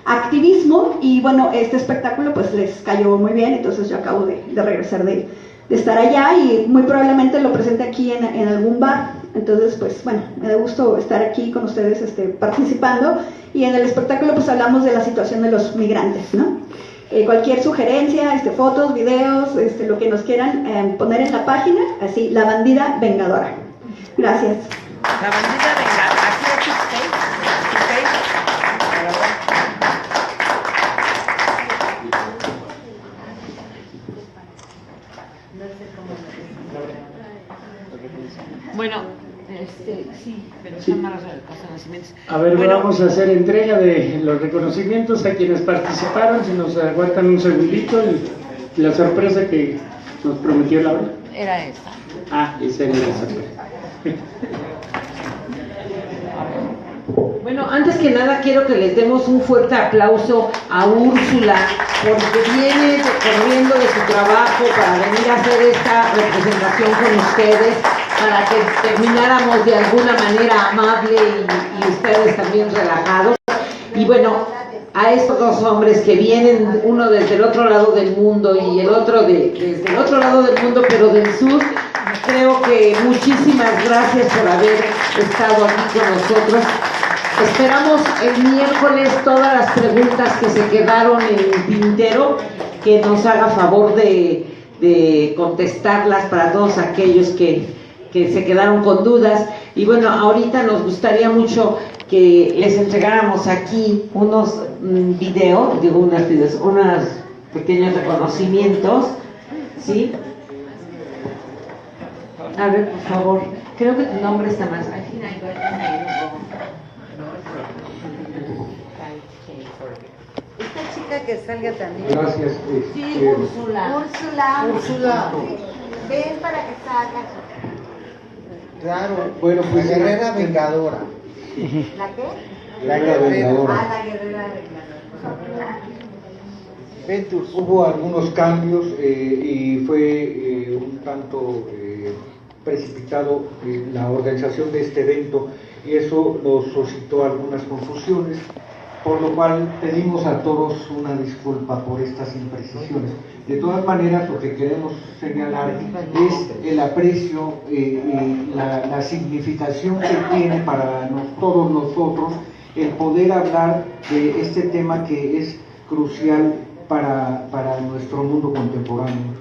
Speaker 14: activismo. Y bueno, este espectáculo pues les cayó muy bien, entonces yo acabo de regresar de estar allá, y muy probablemente lo presente aquí en algún bar Entonces, pues bueno, me da gusto estar aquí con ustedes participando, y en el espectáculo pues hablamos de la situación de los migrantes, ¿no? Cualquier sugerencia, fotos, videos, lo que nos quieran poner en la página, así, La Bandida Vengadora. Gracias.
Speaker 15: La Bandida Vengadora, ¿así es tu Facebook? Bueno, sí, pero
Speaker 4: Sí.
Speaker 15: están malas las nacimientos.
Speaker 4: A ver,
Speaker 15: Bueno,
Speaker 4: vamos a hacer entrega de los reconocimientos a quienes participaron, si nos aguantan un segundito, y la sorpresa que nos prometió Laura.
Speaker 15: era esta.
Speaker 4: Ah, esa era la sorpresa.
Speaker 5: Bueno, antes que nada quiero que les demos un fuerte aplauso a Úrsula, porque viene corriendo de su trabajo para venir a hacer esta representación con ustedes, para que termináramos de alguna manera amable y ustedes también relajados. Y bueno, a estos dos hombres que vienen, uno desde el otro lado del mundo y el otro desde el otro lado del mundo, pero del sur, creo que muchísimas gracias por haber estado aquí con nosotros. Esperamos el miércoles todas las preguntas que se quedaron en el tintero, que nos haga favor de contestarlas para todos aquellos que se quedaron con dudas. Y bueno, ahorita nos gustaría mucho que les entregáramos aquí unos videos, unos pequeños reconocimientos, ¿sí? A ver, por favor, creo que tu nombre está más.
Speaker 6: Esta chica que salga también.
Speaker 13: Gracias.
Speaker 6: Sí, Úrsula. Úrsula. Ven para que salgas.
Speaker 13: Claro, bueno, pues
Speaker 6: La guerrera vengadora. ¿La qué?
Speaker 13: La guerrera vengadora.
Speaker 6: La guerrera vengadora.
Speaker 13: Hubo algunos cambios y fue un tanto precipitado la organización de este evento, y eso nos suscitó algunas confusiones, por lo cual pedimos a todos una disculpa por estas imprecisiones. De todas maneras, lo que queremos señalar es el aprecio y la significación que tiene para todos nosotros el poder hablar de este tema que es crucial para nuestro mundo contemporáneo.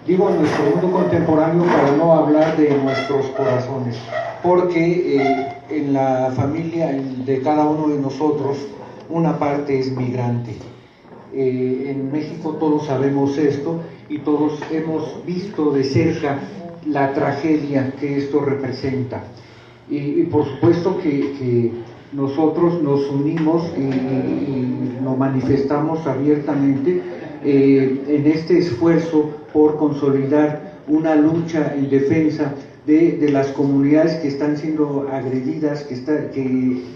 Speaker 13: Digo nuestro mundo contemporáneo para no hablar de nuestros corazones, porque en la familia de cada uno de nosotros una parte es migrante. En México todos sabemos esto y todos hemos visto de cerca la tragedia que esto representa. Y por supuesto que nosotros nos unimos y lo manifestamos abiertamente en este esfuerzo por consolidar una lucha en defensa de las comunidades que están siendo agredidas, que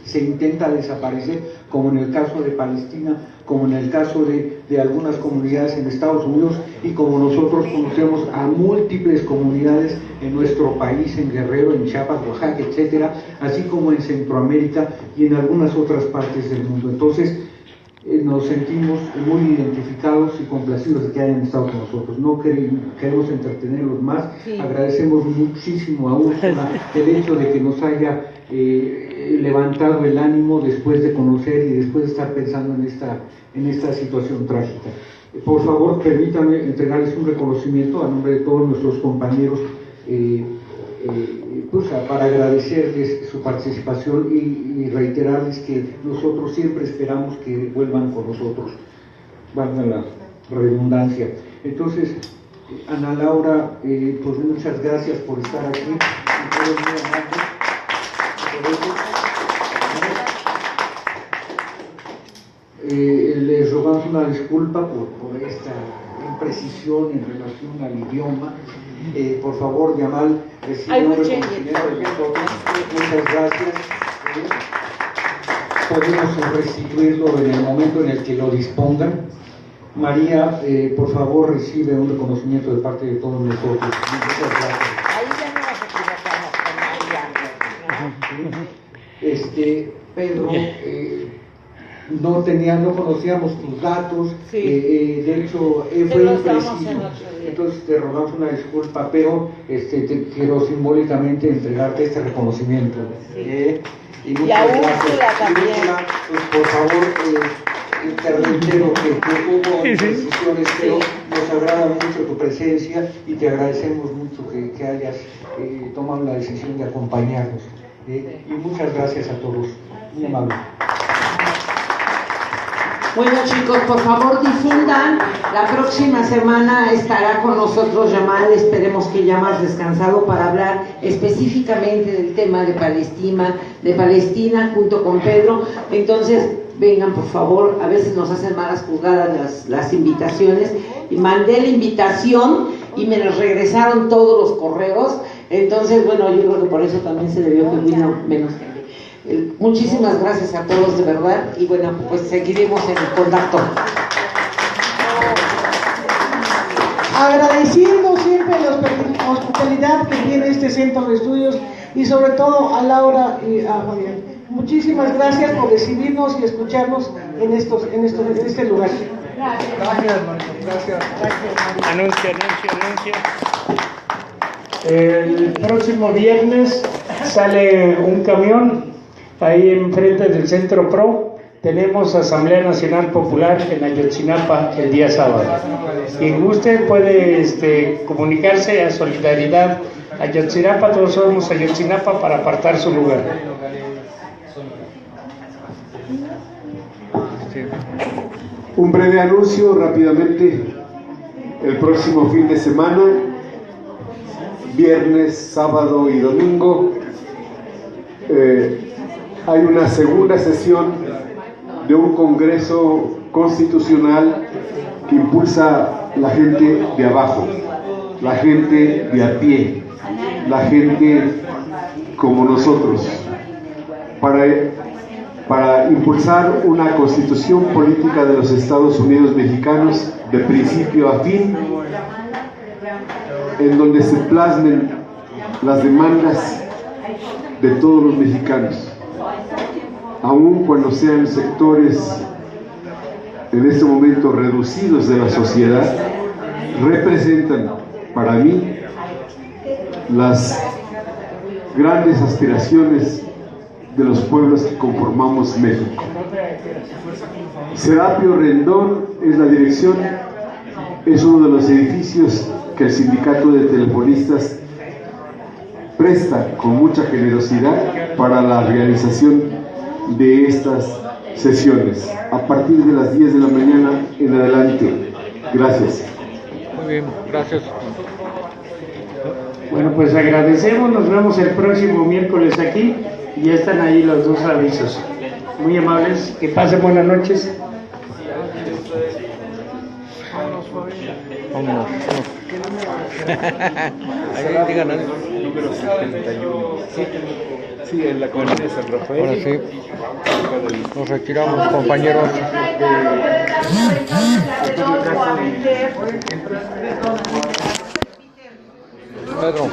Speaker 13: se intenta desaparecer, como en el caso de Palestina, como en el caso de algunas comunidades en Estados Unidos, y como nosotros conocemos a múltiples comunidades en nuestro país, en Guerrero, en Chiapas, Oaxaca, etcétera, así como en Centroamérica y en algunas otras partes del mundo. Entonces, nos sentimos muy identificados y complacidos de que hayan estado con nosotros. No queremos entretenerlos más. Sí. Agradecemos muchísimo a Úrsula el hecho de que nos haya levantado el ánimo después de conocer y después de estar pensando en esta situación trágica. Por favor, permítanme entregarles un reconocimiento a nombre de todos nuestros compañeros para agradecerles su participación y reiterarles que nosotros siempre esperamos que vuelvan con nosotros, valga la redundancia. Entonces, Ana Laura, pues muchas gracias por estar aquí. Les rogamos una disculpa por esta imprecisión en relación al idioma. Por favor, Yamal, recibe un reconocimiento de nosotros. Muchas gracias. Podemos restituirlo en el momento en el que lo dispongan. María, por favor, recibe un reconocimiento de parte de todos nosotros. Muchas gracias.
Speaker 15: Ahí ya no nos equivocamos con María.
Speaker 13: Pedro, no conocíamos tus datos, de hecho fue impreciso. Entonces te rogamos una disculpa, pero te quiero simbólicamente entregarte este reconocimiento. Y muchas gracias.
Speaker 15: también.
Speaker 13: Y Úrsula, pues, por favor, te reitero que hubo decisiones, pero nos agrada mucho tu presencia y te agradecemos mucho que hayas tomado la decisión de acompañarnos. Y muchas gracias a todos. Muy amable.
Speaker 5: Bueno, chicos, por favor difundan. La próxima semana estará con nosotros Yamal, esperemos que ya más descansado, para hablar específicamente del tema de Palestina junto con Pedro. Entonces, vengan por favor, a veces nos hacen malas jugadas las invitaciones. Y mandé la invitación y me los regresaron todos los correos. Entonces, bueno, yo creo que por eso también se debió que vino menos gente. Muchísimas gracias a todos, de verdad, y bueno, pues seguiremos en contacto.
Speaker 7: Agradeciendo siempre la hospitalidad que tiene este centro de estudios y sobre todo a Laura y a Fabián. Muchísimas gracias por recibirnos y escucharnos en este lugar.
Speaker 8: Gracias, hermano. Gracias.
Speaker 4: Anuncio. El próximo viernes sale un camión ahí enfrente del Centro PRO. Tenemos Asamblea Nacional Popular en Ayotzinapa el día sábado. Quien guste puede comunicarse a Solidaridad Ayotzinapa, todos somos Ayotzinapa, para apartar su lugar.
Speaker 16: Un breve anuncio rápidamente. El próximo fin de semana, viernes, sábado y domingo, hay una segunda sesión de un congreso constitucional que impulsa la gente de abajo, la gente de a pie, la gente como nosotros, para impulsar una constitución política de los Estados Unidos mexicanos de principio a fin, en donde se plasmen las demandas de todos los mexicanos, aun cuando sean sectores en este momento reducidos de la sociedad, representan para mí las grandes aspiraciones de los pueblos que conformamos México. Serapio Rendón es la dirección, es uno de los edificios que el Sindicato de Telefonistas presta con mucha generosidad para la realización de estas sesiones, a partir de las 10 de la mañana en adelante. Gracias.
Speaker 13: Muy bien, gracias.
Speaker 4: Bueno, pues agradecemos, nos vemos el próximo miércoles aquí y ya están ahí los dos avisos. Muy amables, que pasen buenas noches.
Speaker 13: Vámonos.
Speaker 17: Ahí digan el número 71. Sí, en la colonia San Rafael.
Speaker 13: Ahora sí. Nos retiramos, compañeros. Pedro.